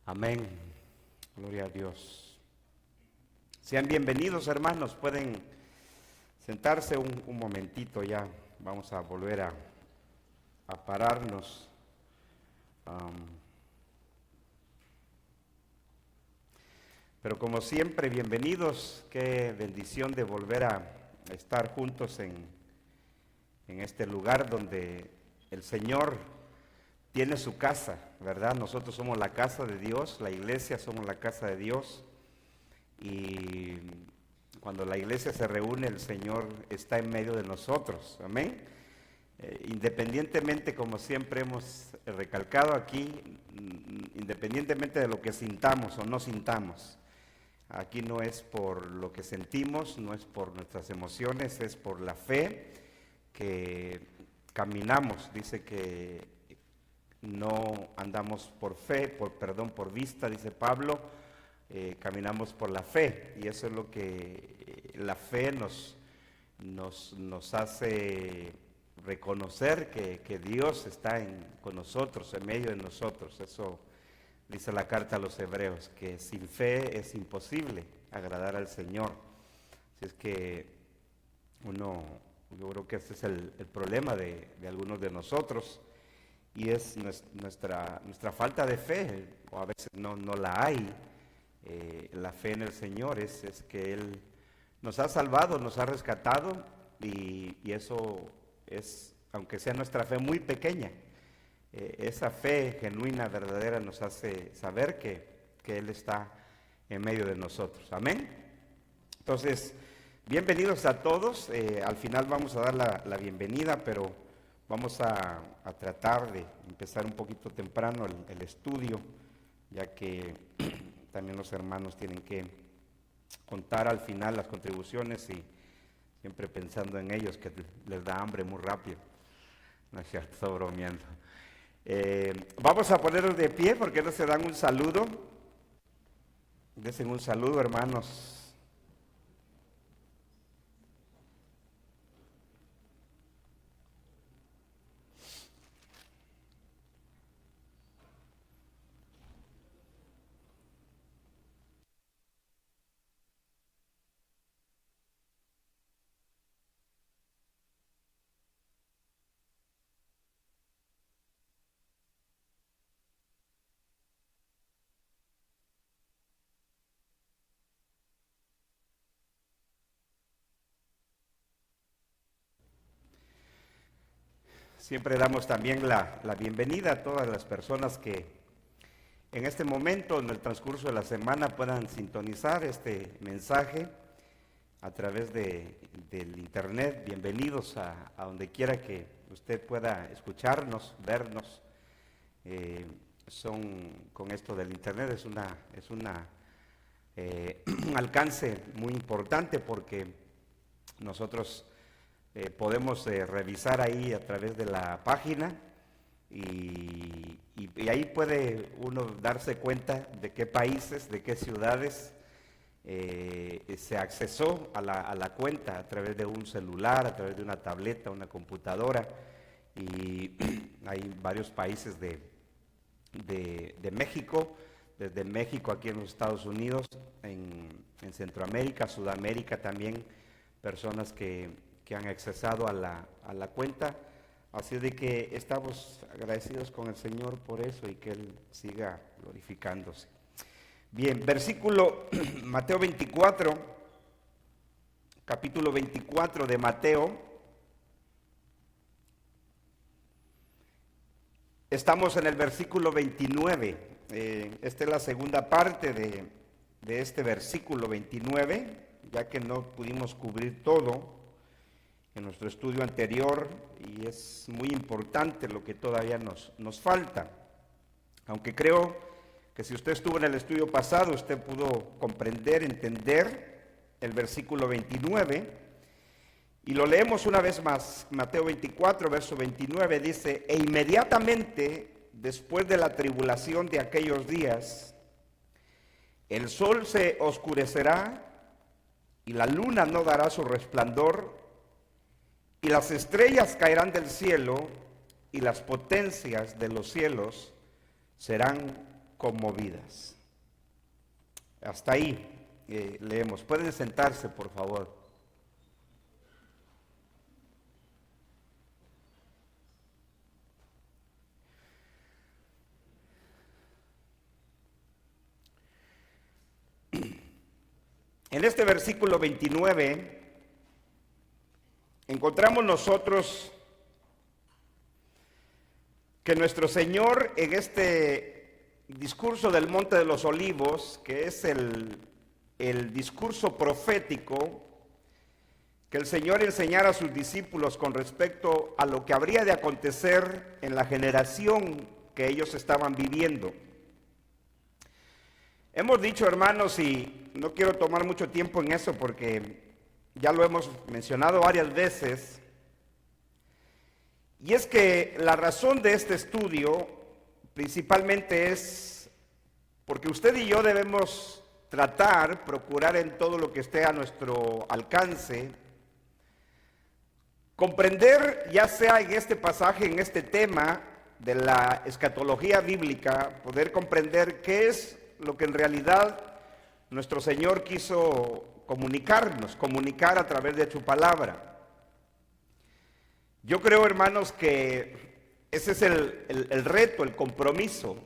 Amén. Gloria a Dios. Sean bienvenidos, hermanos. Pueden sentarse un momentito ya. Vamos a volver a pararnos. Pero como siempre, bienvenidos. Qué bendición de volver a estar juntos en este lugar donde el Señor tiene su casa, ¿verdad? Nosotros somos la casa de Dios, la iglesia somos la casa de Dios, y cuando la iglesia se reúne, el Señor está en medio de nosotros, amén. Independientemente, como siempre hemos recalcado aquí, independientemente de lo que sintamos o no sintamos, aquí no es por lo que sentimos, no es por nuestras emociones, es por la fe que caminamos. Dice que no andamos por fe, por vista, dice Pablo, caminamos por la fe, y eso es lo que la fe nos hace reconocer que Dios está con nosotros, en medio de nosotros. Eso dice la carta a los Hebreos, que sin fe es imposible agradar al Señor. Así es que yo creo que ese es el problema de algunos de nosotros, y es nuestra falta de fe, o a veces no la hay. La fe en el Señor es que Él nos ha salvado, nos ha rescatado, y eso es, aunque sea nuestra fe muy pequeña, esa fe genuina, verdadera, nos hace saber que Él está en medio de nosotros. Amén. Entonces, bienvenidos a todos. Al final vamos a dar la bienvenida, pero vamos a tratar de empezar un poquito temprano el estudio, ya que también los hermanos tienen que contar al final las contribuciones, y siempre pensando en ellos, que les da hambre muy rápido. No es cierto, estoy bromeando. Vamos a ponernos de pie, porque no se dan un saludo. Desen un saludo, hermanos. Siempre damos también la bienvenida a todas las personas que en este momento, en el transcurso de la semana, puedan sintonizar este mensaje a través del internet. Bienvenidos a donde quiera que usted pueda escucharnos, vernos. Con esto del internet es un alcance muy importante, porque nosotros podemos revisar ahí a través de la página, y ahí puede uno darse cuenta de qué países, de qué ciudades se accesó a la cuenta a través de un celular, a través de una tableta, una computadora, y hay varios países de México, desde México aquí en los Estados Unidos, en Centroamérica, Sudamérica también, personas que han accesado a la cuenta. Así de que estamos agradecidos con el Señor por eso, y que Él siga glorificándose. Bien, versículo Mateo 24, capítulo 24 de Mateo. Estamos en el versículo 29. Esta es la segunda parte de este versículo 29, ya que no pudimos cubrir todo en nuestro estudio anterior, y es muy importante lo que todavía nos falta. Aunque creo que si usted estuvo en el estudio pasado, usted pudo comprender, entender el versículo 29, y lo leemos una vez más. Mateo 24, verso 29 dice: e inmediatamente después de la tribulación de aquellos días, el sol se oscurecerá, y la luna no dará su resplandor, y las estrellas caerán del cielo, y las potencias de los cielos serán conmovidas. Hasta ahí leemos. Pueden sentarse, por favor. En este versículo 29 encontramos nosotros que nuestro Señor en este discurso del Monte de los Olivos, que es el discurso profético que el Señor enseñara a sus discípulos con respecto a lo que habría de acontecer en la generación que ellos estaban viviendo. Hemos dicho, hermanos, y no quiero tomar mucho tiempo en eso porque ya lo hemos mencionado varias veces, y es que la razón de este estudio principalmente es porque usted y yo debemos procurar en todo lo que esté a nuestro alcance, comprender, ya sea en este pasaje, en este tema de la escatología bíblica, poder comprender qué es lo que en realidad nuestro Señor quiso comunicar a través de su palabra. Yo creo, hermanos, que ese es el reto, el compromiso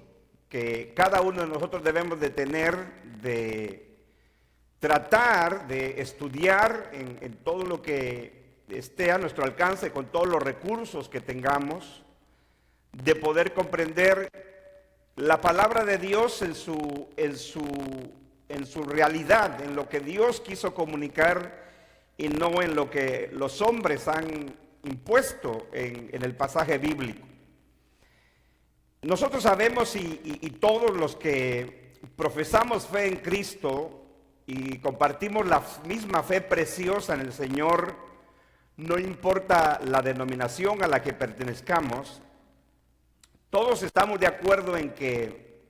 que cada uno de nosotros debemos de tener, de tratar de estudiar en todo lo que esté a nuestro alcance, con todos los recursos que tengamos, de poder comprender la palabra de Dios en su realidad, en lo que Dios quiso comunicar y no en lo que los hombres han impuesto en el pasaje bíblico. Nosotros sabemos y todos los que profesamos fe en Cristo y compartimos la misma fe preciosa en el Señor, no importa la denominación a la que pertenezcamos, todos estamos de acuerdo en que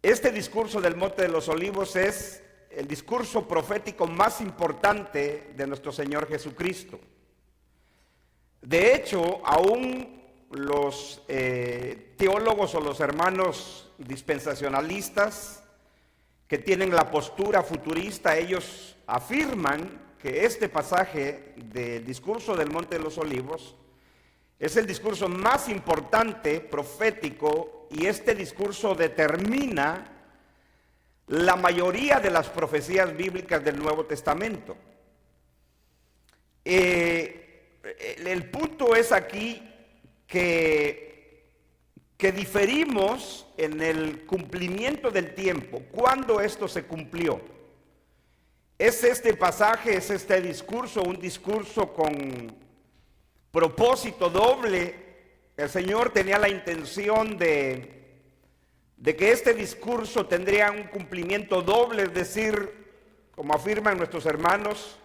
este discurso del Monte de los Olivos es el discurso profético más importante de nuestro Señor Jesucristo. De hecho, aún los teólogos o los hermanos dispensacionalistas que tienen la postura futurista, ellos afirman que este pasaje del discurso del Monte de los Olivos es el discurso más importante, profético, y este discurso determina la mayoría de las profecías bíblicas del Nuevo Testamento. El punto es aquí que diferimos en el cumplimiento del tiempo. ¿Cuándo esto se cumplió? ¿Es este pasaje, es este discurso, un discurso con propósito doble? El Señor tenía la intención de que este discurso tendría un cumplimiento doble, es decir, como afirman nuestros hermanos,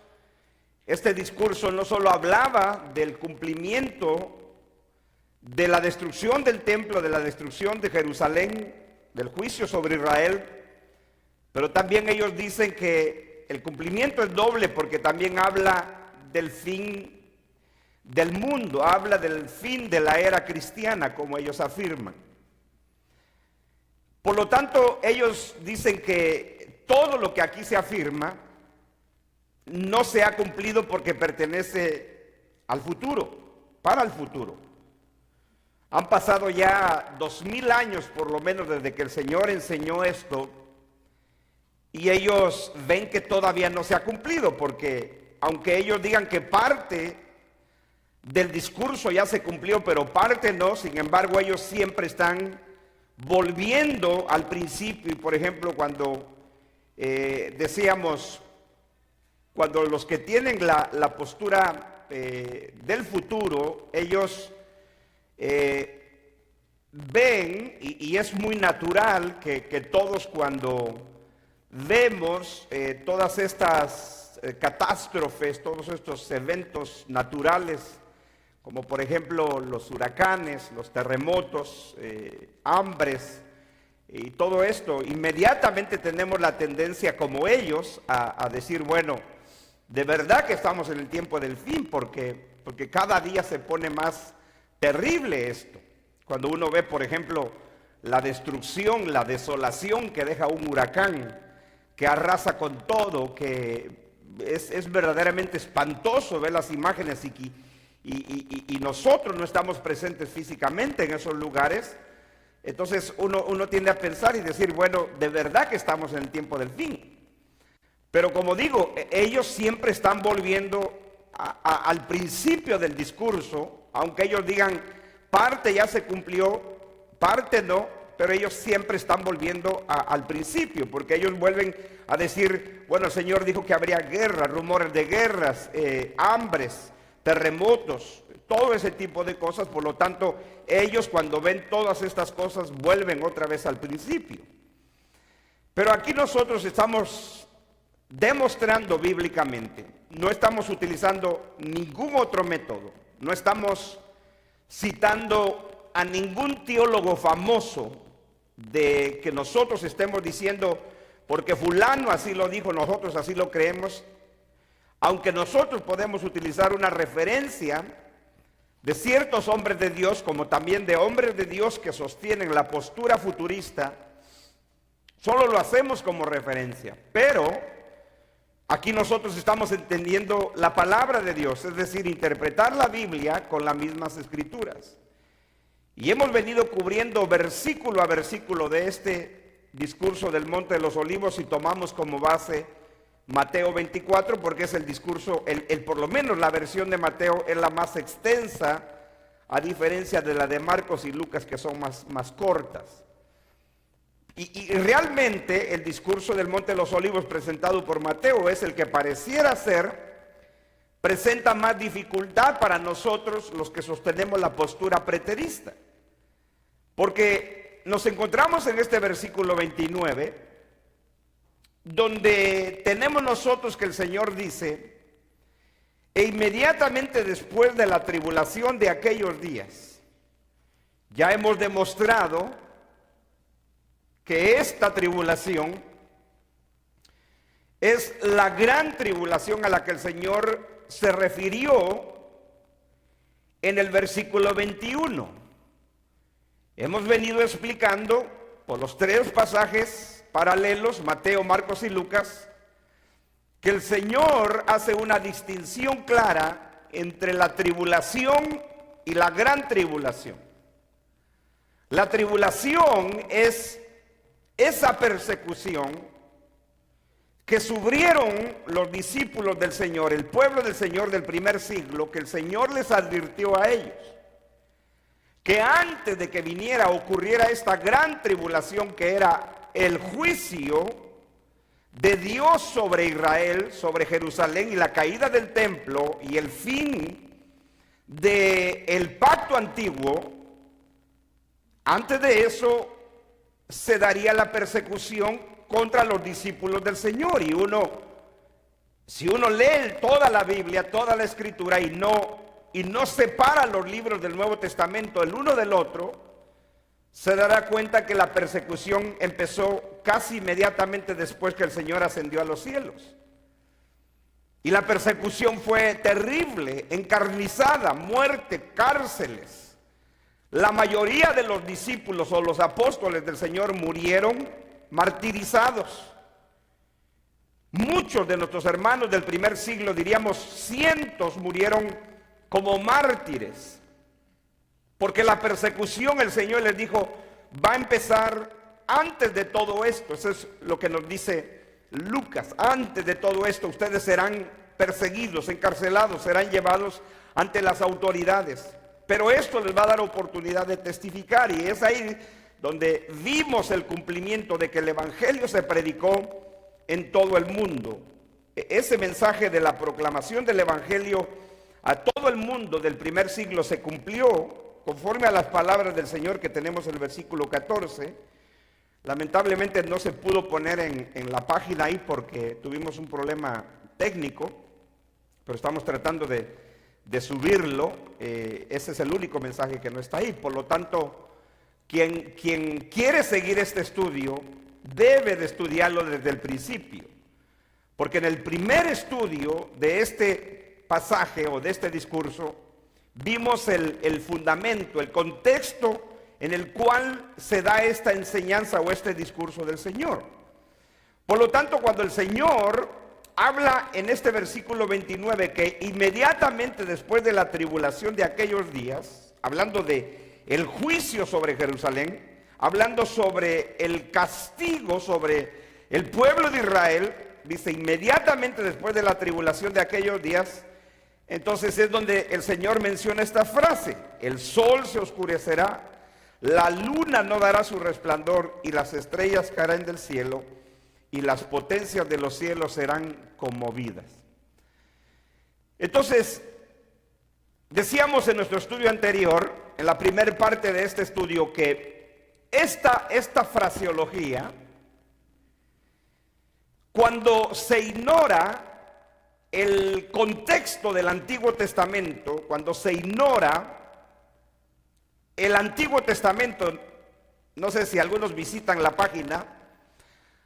este discurso no solo hablaba del cumplimiento de la destrucción del templo, de la destrucción de Jerusalén, del juicio sobre Israel, pero también ellos dicen que el cumplimiento es doble porque también habla del fin del mundo, habla del fin de la era cristiana, como ellos afirman. Por lo tanto, ellos dicen que todo lo que aquí se afirma no se ha cumplido porque pertenece al futuro, para el futuro. Han pasado ya 2000 años por lo menos desde que el Señor enseñó esto, y ellos ven que todavía no se ha cumplido, porque aunque ellos digan que parte del discurso ya se cumplió, pero parte no, sin embargo ellos siempre están volviendo al principio. Y por ejemplo, cuando decíamos, cuando los que tienen la postura del futuro, ellos ven, y es muy natural que todos cuando vemos todas estas catástrofes, todos estos eventos naturales, como por ejemplo los huracanes, los terremotos, hambres y todo esto, inmediatamente tenemos la tendencia como ellos a decir, bueno, de verdad que estamos en el tiempo del fin, porque cada día se pone más terrible esto. Cuando uno ve, por ejemplo, la destrucción, la desolación que deja un huracán, que arrasa con todo, que es verdaderamente espantoso ver las imágenes y nosotros no estamos presentes físicamente en esos lugares. Entonces uno tiende a pensar y decir, bueno, de verdad que estamos en el tiempo del fin. Pero como digo, ellos siempre están volviendo al principio del discurso, aunque ellos digan, parte ya se cumplió, parte no, pero ellos siempre están volviendo al principio, porque ellos vuelven a decir, bueno, el Señor dijo que habría guerras, rumores de guerras, hambres, terremotos, todo ese tipo de cosas. Por lo tanto, ellos cuando ven todas estas cosas vuelven otra vez al principio. Pero aquí nosotros estamos demostrando bíblicamente, no estamos utilizando ningún otro método, no estamos citando a ningún teólogo famoso de que nosotros estemos diciendo, porque fulano así lo dijo, nosotros así lo creemos, aunque nosotros podemos utilizar una referencia de ciertos hombres de Dios, como también de hombres de Dios que sostienen la postura futurista, solo lo hacemos como referencia, pero aquí nosotros estamos entendiendo la palabra de Dios, es decir, interpretar la Biblia con las mismas escrituras. Y hemos venido cubriendo versículo a versículo de este discurso del Monte de los Olivos y tomamos como base Mateo 24 porque es el discurso, por lo menos la versión de Mateo es la más extensa, a diferencia de la de Marcos y Lucas que son más cortas. Y realmente el discurso del Monte de los Olivos presentado por Mateo es el que pareciera presenta más dificultad para nosotros los que sostenemos la postura preterista. Porque nos encontramos en este versículo 29, donde tenemos nosotros que el Señor dice, e inmediatamente después de la tribulación de aquellos días, ya hemos demostrado que esta tribulación es la gran tribulación a la que el Señor se refirió en el versículo 21. Hemos venido explicando por los tres pasajes paralelos, Mateo, Marcos y Lucas, que el Señor hace una distinción clara entre la tribulación y la gran tribulación. La tribulación es esa persecución que sufrieron los discípulos del Señor, el pueblo del Señor del primer siglo, que el Señor les advirtió a ellos, que antes de que viniera, ocurriera esta gran tribulación que era el juicio de Dios sobre Israel, sobre Jerusalén y la caída del templo y el fin del pacto antiguo, antes de eso se daría la persecución contra los discípulos del Señor. Y si uno lee toda la Biblia, toda la Escritura y no separa los libros del Nuevo Testamento el uno del otro, se dará cuenta que la persecución empezó casi inmediatamente después que el Señor ascendió a los cielos. Y la persecución fue terrible, encarnizada, muerte, cárceles. La mayoría de los discípulos o los apóstoles del Señor murieron martirizados. Muchos de nuestros hermanos del primer siglo, diríamos cientos, murieron como mártires. Porque la persecución, el Señor les dijo, va a empezar antes de todo esto. Eso es lo que nos dice Lucas. Antes de todo esto, ustedes serán perseguidos, encarcelados, serán llevados ante las autoridades. Pero esto les va a dar oportunidad de testificar. Y es ahí donde vimos el cumplimiento de que el Evangelio se predicó en todo el mundo. Ese mensaje de la proclamación del Evangelio a todo el mundo del primer siglo se cumplió conforme a las palabras del Señor que tenemos en el versículo 14. Lamentablemente no se pudo poner en la página ahí porque tuvimos un problema técnico, pero estamos tratando de subirlo. Ese es el único mensaje que no está ahí. Por lo tanto, quien quiere seguir este estudio debe de estudiarlo desde el principio, porque en el primer estudio de este pasaje o de este discurso vimos el fundamento, el contexto en el cual se da esta enseñanza o este discurso del Señor. Por lo tanto, cuando el Señor habla en este versículo 29 que inmediatamente después de la tribulación de aquellos días, hablando de el juicio sobre Jerusalén, hablando sobre el castigo sobre el pueblo de Israel, dice inmediatamente después de la tribulación de aquellos días, entonces es donde el Señor menciona esta frase: el sol se oscurecerá, la luna no dará su resplandor y las estrellas caerán del cielo y las potencias de los cielos serán conmovidas. Entonces, decíamos en nuestro estudio anterior, en la primera parte de este estudio, que esta fraseología, cuando se ignora el contexto del Antiguo Testamento, cuando se ignora el Antiguo Testamento, no sé si algunos visitan la página,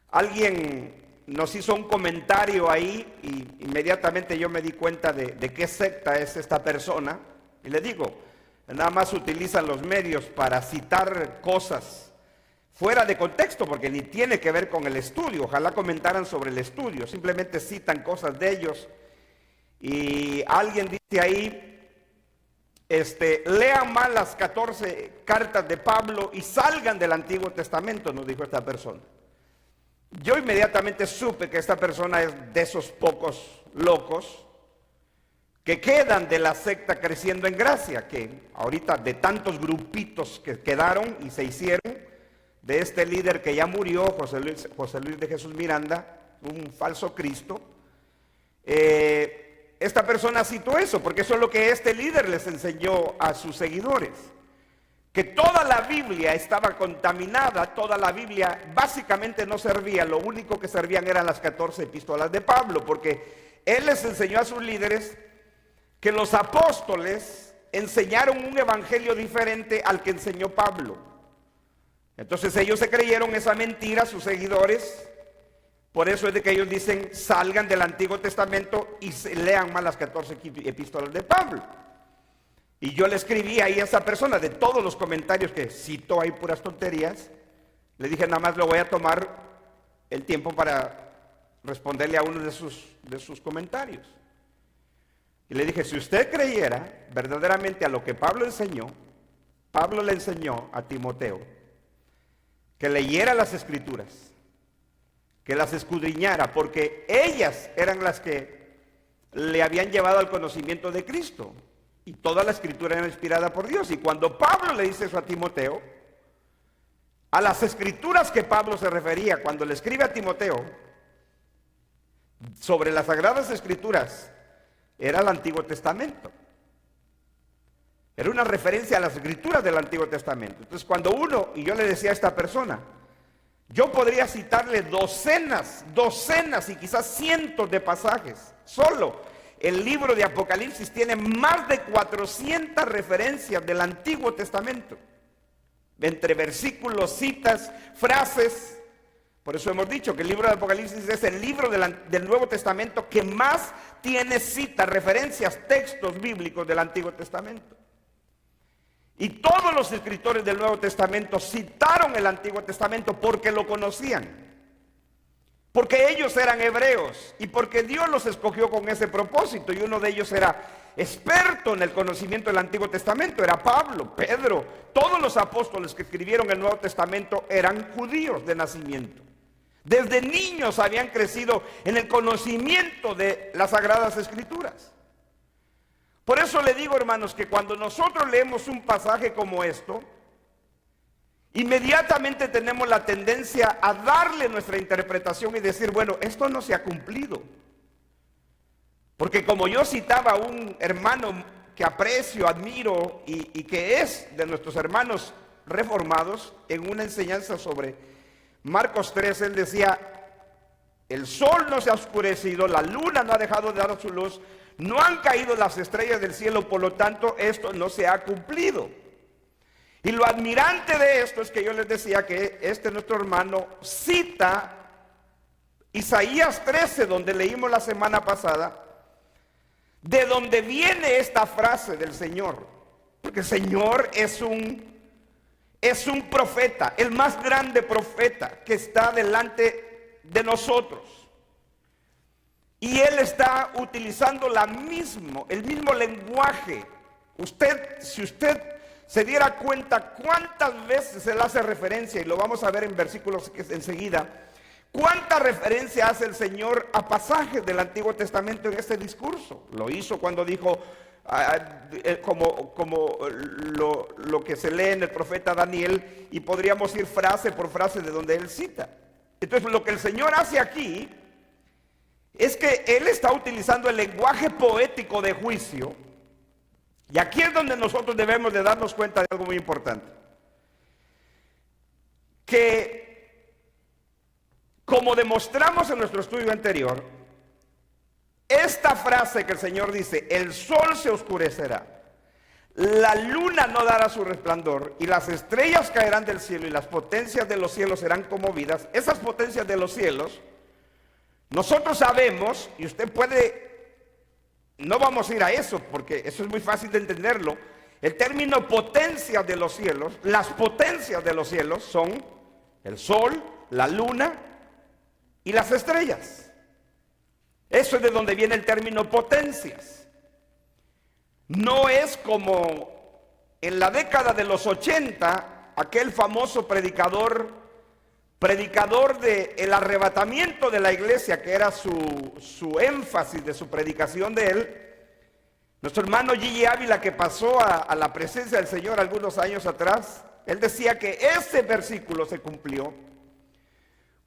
alguien nos hizo un comentario ahí y inmediatamente yo me di cuenta de qué secta es esta persona, y le digo, nada más utilizan los medios para citar cosas fuera de contexto, porque ni tiene que ver con el estudio. Ojalá comentaran sobre el estudio, simplemente citan cosas de ellos. Y alguien dice ahí, lean más las 14 cartas de Pablo y salgan del Antiguo Testamento, nos dijo esta persona. Yo inmediatamente supe que esta persona es de esos pocos locos que quedan de la secta Creciendo en Gracia, que ahorita de tantos grupitos que quedaron y se hicieron, de este líder que ya murió, José Luis de Jesús Miranda, un falso Cristo, esta persona citó eso, porque eso es lo que este líder les enseñó a sus seguidores, que toda la Biblia estaba contaminada, toda la Biblia básicamente no servía, lo único que servían eran las 14 epístolas de Pablo, porque él les enseñó a sus líderes que los apóstoles enseñaron un evangelio diferente al que enseñó Pablo. Entonces ellos se creyeron esa mentira, sus seguidores. Por eso es de que ellos dicen, salgan del Antiguo Testamento y lean más las 14 epístolas de Pablo. Y yo le escribí ahí a esa persona, de todos los comentarios que citó ahí puras tonterías, le dije, nada más lo voy a tomar el tiempo para responderle a uno de sus comentarios. Y le dije, si usted creyera verdaderamente a lo que Pablo enseñó, Pablo le enseñó a Timoteo que leyera las Escrituras, que las escudriñara, porque ellas eran las que le habían llevado al conocimiento de Cristo, y toda la Escritura era inspirada por Dios. Y cuando Pablo le dice eso a Timoteo, a las Escrituras que Pablo se refería cuando le escribe a Timoteo sobre las Sagradas Escrituras, era el Antiguo Testamento. Era una referencia a las Escrituras del Antiguo Testamento. Entonces cuando y yo le decía a esta persona, yo podría citarle docenas y quizás cientos de pasajes. Solo el libro de Apocalipsis tiene más de 400 referencias del Antiguo Testamento, entre versículos, citas, frases. Por eso hemos dicho que el libro de Apocalipsis es el libro del Nuevo Testamento que más tiene citas, referencias, textos bíblicos del Antiguo Testamento. Y todos los escritores del Nuevo Testamento citaron el Antiguo Testamento porque lo conocían, porque ellos eran hebreos y porque Dios los escogió con ese propósito. Y uno de ellos era experto en el conocimiento del Antiguo Testamento, era Pablo, Pedro. Todos los apóstoles que escribieron el Nuevo Testamento eran judíos de nacimiento. Desde niños habían crecido en el conocimiento de las Sagradas Escrituras. Por eso le digo, hermanos, que cuando nosotros leemos un pasaje como esto, inmediatamente tenemos la tendencia a darle nuestra interpretación y decir, bueno, esto no se ha cumplido. Porque como yo citaba a un hermano que aprecio, admiro y que es de nuestros hermanos reformados, en una enseñanza sobre Marcos 3, él decía, el sol no se ha oscurecido, la luna no ha dejado de dar su luz, no han caído las estrellas del cielo, por lo tanto esto no se ha cumplido. Y lo admirante de esto es que yo les decía que nuestro hermano cita Isaías 13, donde leímos la semana pasada, de donde viene esta frase del Señor. Porque el Señor es un es un profeta, el más grande profeta que está delante de nosotros. Y él está utilizando el mismo lenguaje. Si usted se diera cuenta cuántas veces él hace referencia, y lo vamos a ver en versículos que enseguida, cuánta referencia hace el Señor a pasajes del Antiguo Testamento en este discurso. Lo hizo cuando dijo, como lo que se lee en el profeta Daniel, y podríamos ir frase por frase de donde él cita. Entonces lo que el Señor hace aquí es que él está utilizando el lenguaje poético de juicio, y aquí es donde nosotros debemos de darnos cuenta de algo muy importante, que como demostramos en nuestro estudio anterior, esta frase que el Señor dice, el sol se oscurecerá, la luna no dará su resplandor, y las estrellas caerán del cielo, y las potencias de los cielos serán conmovidas. Esas potencias de los cielos, nosotros sabemos, y usted puede, no vamos a ir a eso, porque eso es muy fácil de entenderlo. El término potencia de los cielos, las potencias de los cielos son el sol, la luna y las estrellas. Eso es de donde viene el término potencias. No es como en la década de los 80, aquel famoso predicador del arrebatamiento de la iglesia, que era su énfasis de su predicación de él, nuestro hermano Gigi Ávila, que pasó a la presencia del Señor algunos años atrás, él decía que ese versículo se cumplió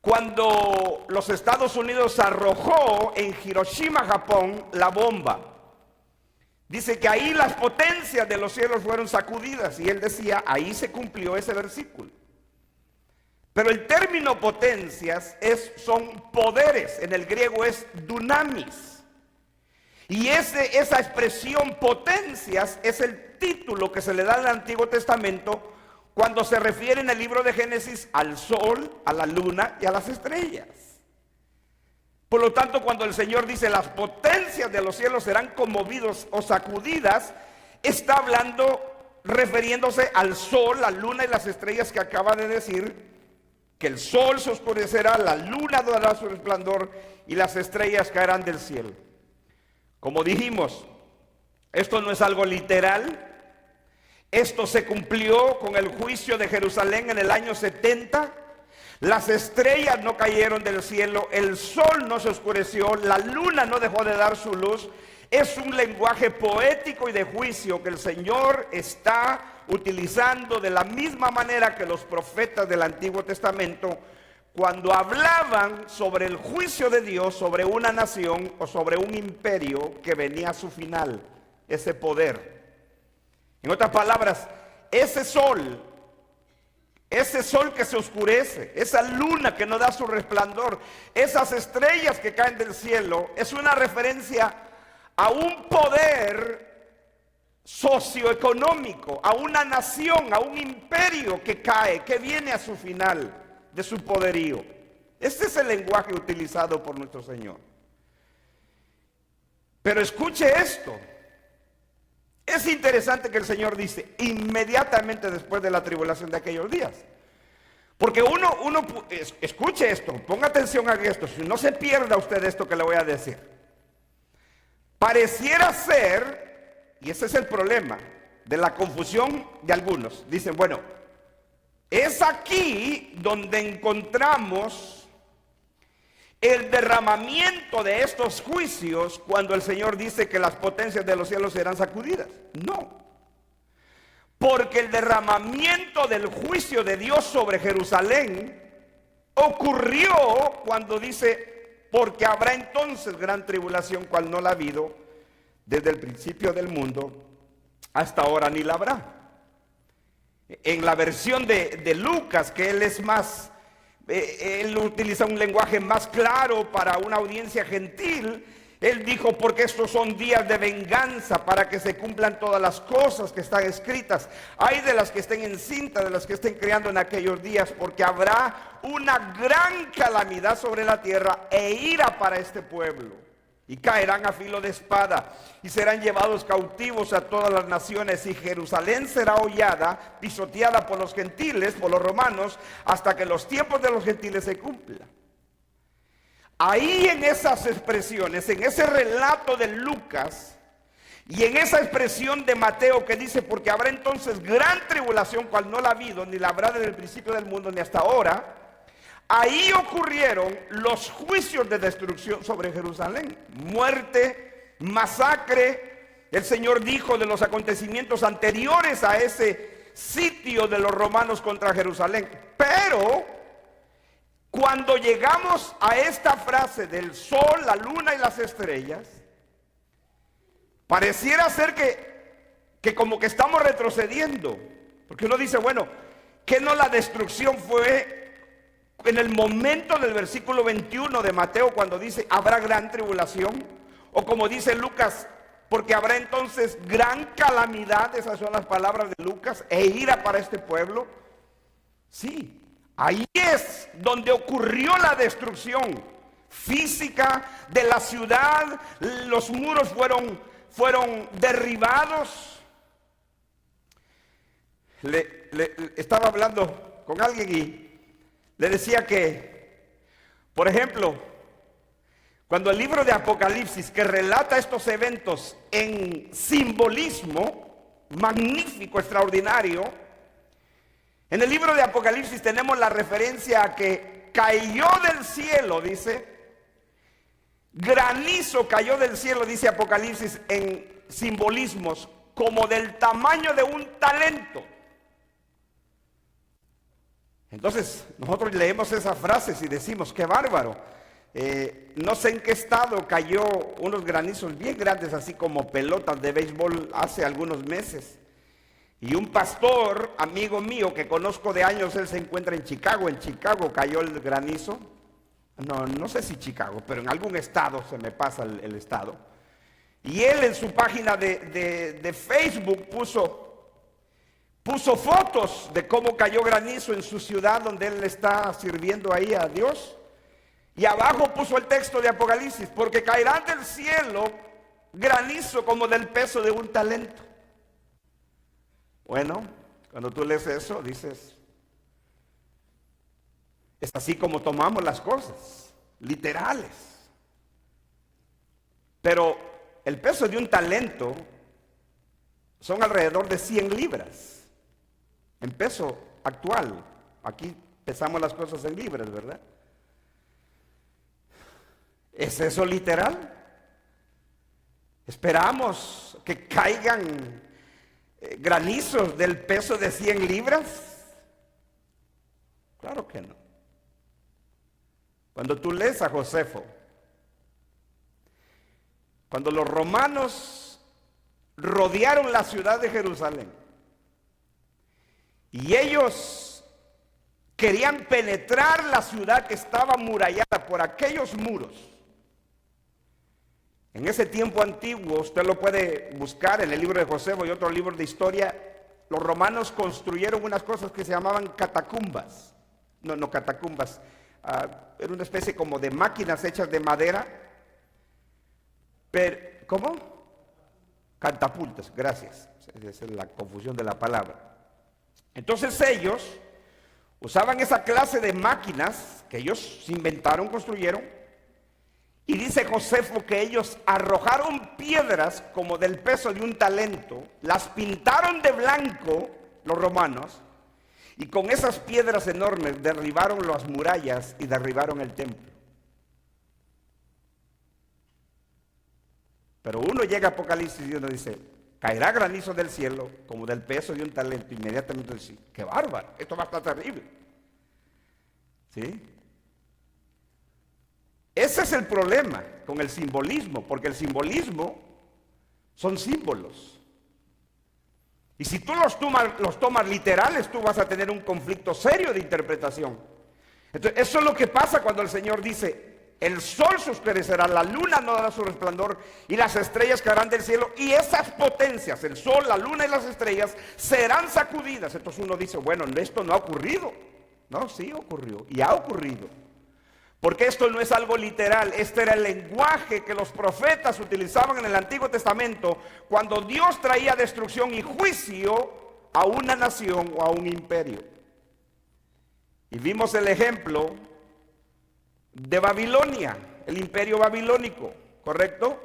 cuando los Estados Unidos arrojó en Hiroshima, Japón, la bomba. Dice que ahí las potencias de los cielos fueron sacudidas, y él decía, ahí se cumplió ese versículo. Pero el término potencias son poderes, en el griego es dunamis. Y esa expresión potencias es el título que se le da al Antiguo Testamento cuando se refiere en el libro de Génesis al sol, a la luna y a las estrellas. Por lo tanto, cuando el Señor dice las potencias de los cielos serán conmovidos o sacudidas, está hablando, refiriéndose al sol, la luna y las estrellas que acaba de decir, que el sol se oscurecerá, la luna dará su resplandor y las estrellas caerán del cielo. Como dijimos, esto no es algo literal. Esto se cumplió con el juicio de Jerusalén en el año 70. Las estrellas no cayeron del cielo, el sol no se oscureció, la luna no dejó de dar su luz. Es un lenguaje poético y de juicio que el Señor está utilizando de la misma manera que los profetas del Antiguo Testamento, cuando hablaban sobre el juicio de Dios sobre una nación o sobre un imperio que venía a su final, ese poder. En otras palabras, ese sol que se oscurece, esa luna que no da su resplandor, esas estrellas que caen del cielo, es una referencia a un poder socioeconómico, a una nación, a un imperio que cae, que viene a su final de su poderío. Este es el lenguaje utilizado por nuestro Señor. Pero escuche esto. Es interesante que el Señor dice, inmediatamente después de la tribulación de aquellos días. Porque escuche esto, ponga atención a esto, si no se pierda usted esto que le voy a decir. Pareciera ser, y ese es el problema de la confusión de algunos, dicen, bueno, es aquí donde encontramos el derramamiento de estos juicios cuando el Señor dice que las potencias de los cielos serán sacudidas. No, porque el derramamiento del juicio de Dios sobre Jerusalén ocurrió cuando dice, porque habrá entonces gran tribulación cual no la ha habido desde el principio del mundo hasta ahora ni la habrá. En la versión de Lucas, que él es más, él utiliza un lenguaje más claro para una audiencia gentil. Él dijo, porque estos son días de venganza para que se cumplan todas las cosas que están escritas. Hay de las que estén encintas, de las que estén criando en aquellos días, porque habrá una gran calamidad sobre la tierra e ira para este pueblo. y caerán a filo de espada, y serán llevados cautivos a todas las naciones, y Jerusalén será hollada, pisoteada por los gentiles, por los romanos, hasta que los tiempos de los gentiles se cumplan. Ahí en esas expresiones, en ese relato de Lucas, y en esa expresión de Mateo que dice, porque habrá entonces gran tribulación, cual no la ha habido, ni la habrá desde el principio del mundo, ni hasta ahora. Ahí ocurrieron los juicios de destrucción sobre Jerusalén, muerte, masacre. El Señor dijo de los acontecimientos anteriores a ese sitio de los romanos contra Jerusalén. Pero cuando llegamos a esta frase del sol, la luna y las estrellas, pareciera ser que como que estamos retrocediendo, porque uno dice, bueno, ¿que no la destrucción fue en el momento del versículo 21 de Mateo, cuando dice habrá gran tribulación? O como dice Lucas, porque habrá entonces gran calamidad, esas son las palabras de Lucas, e ira para este pueblo. Sí, ahí es donde ocurrió la destrucción física de la ciudad. Los muros fueron derribados. Estaba hablando con alguien y le decía que, por ejemplo, cuando el libro de Apocalipsis, que relata estos eventos en simbolismo magnífico, extraordinario, en el libro de Apocalipsis tenemos la referencia a que cayó del cielo, dice, granizo cayó del cielo, dice Apocalipsis en simbolismos, como del tamaño de un talento. Entonces, nosotros leemos esas frases y decimos, qué bárbaro. No sé en qué estado cayó unos granizos bien grandes, así como pelotas de béisbol hace algunos meses. Y un pastor, amigo mío, que conozco de años, él se encuentra en Chicago. En Chicago cayó el granizo. No sé si Chicago, pero en algún estado, se me pasa el estado. Y él en su página de Facebook puso fotos de cómo cayó granizo en su ciudad donde él está sirviendo ahí a Dios. Y abajo puso el texto de Apocalipsis, porque caerá del cielo granizo como del peso de un talento. Bueno, cuando tú lees eso, dices, es así como tomamos las cosas, literales. Pero el peso de un talento son alrededor de 100 libras. En peso actual, aquí pesamos las cosas en libras, ¿verdad? ¿Es eso literal? ¿Esperamos que caigan granizos del peso de 100 libras? Claro que no. Cuando tú lees a Josefo, cuando los romanos rodearon la ciudad de Jerusalén, y ellos querían penetrar la ciudad que estaba amurallada por aquellos muros. En ese tiempo antiguo, usted lo puede buscar en el libro de Josefo y otros libros de historia, los romanos construyeron unas cosas que se llamaban catacumbas. No catacumbas, era una especie como de máquinas hechas de madera. Pero, ¿cómo? Catapultas, gracias. Esa es la confusión de la palabra. Entonces ellos usaban esa clase de máquinas que ellos inventaron, construyeron, y dice Josefo que ellos arrojaron piedras como del peso de un talento, las pintaron de blanco los romanos, y con esas piedras enormes derribaron las murallas y derribaron el templo. Pero uno llega a Apocalipsis y uno dice, caerá granizo del cielo como del peso de un talento. Inmediatamente dice, qué bárbaro, esto va a estar terrible. ¿Sí? Ese es el problema con el simbolismo, porque el simbolismo son símbolos. Y si tú los tomas literales, tú vas a tener un conflicto serio de interpretación. Entonces, eso es lo que pasa cuando el Señor dice, el sol se oscurecerá, la luna no dará su resplandor y las estrellas caerán del cielo, y esas potencias, el sol, la luna y las estrellas, serán sacudidas. Entonces uno dice, bueno, esto no ha ocurrido. No, sí ocurrió y ha ocurrido. Porque esto no es algo literal, este era el lenguaje que los profetas utilizaban en el Antiguo Testamento cuando Dios traía destrucción y juicio a una nación o a un imperio. Y vimos el ejemplo de Babilonia, el imperio babilónico, ¿correcto?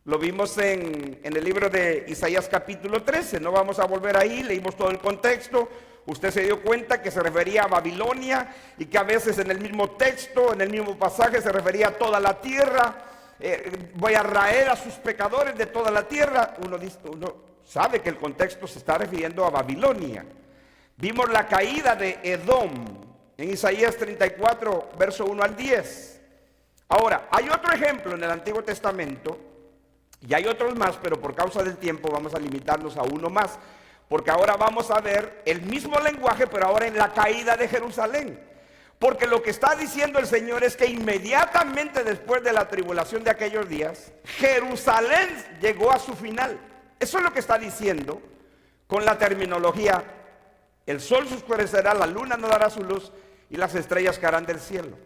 Lo vimos en el libro de Isaías capítulo 13, no vamos a volver ahí, leímos todo el contexto. Usted se dio cuenta que se refería a Babilonia y que a veces en el mismo texto, en el mismo pasaje se refería a toda la tierra. Voy a raer a sus pecadores de toda la tierra. Uno sabe que el contexto se está refiriendo a Babilonia. Vimos la caída de Edom en Isaías 34, verso 1 al 10. Ahora, hay otro ejemplo en el Antiguo Testamento, y hay otros más, pero por causa del tiempo vamos a limitarnos a uno más, porque ahora vamos a ver el mismo lenguaje, pero ahora en la caída de Jerusalén. Porque lo que está diciendo el Señor es que inmediatamente después de la tribulación de aquellos días, Jerusalén llegó a su final. Eso es lo que está diciendo con la terminología: el sol se oscurecerá, la luna no dará su luz y las estrellas caerán del cielo.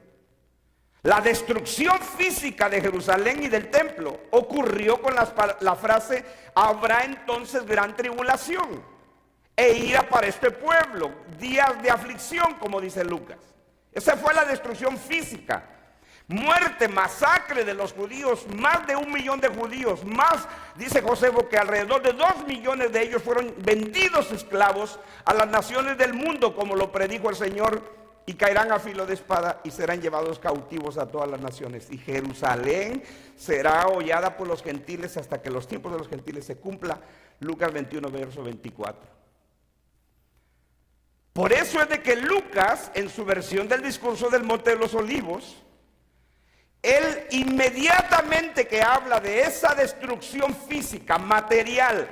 La destrucción física de Jerusalén y del templo ocurrió con la frase: habrá entonces gran tribulación e ira para este pueblo, días de aflicción, como dice Lucas. Esa fue la destrucción física. Muerte, masacre de los judíos, más de 1 millón de judíos, más, dice Josefo, que alrededor de 2 millones de ellos fueron vendidos esclavos a las naciones del mundo, como lo predijo el Señor, y caerán a filo de espada y serán llevados cautivos a todas las naciones. Y Jerusalén será hollada por los gentiles hasta que los tiempos de los gentiles se cumpla. Lucas 21, verso 24. Por eso es de que Lucas, en su versión del discurso del Monte de los Olivos, él inmediatamente que habla de esa destrucción física, material,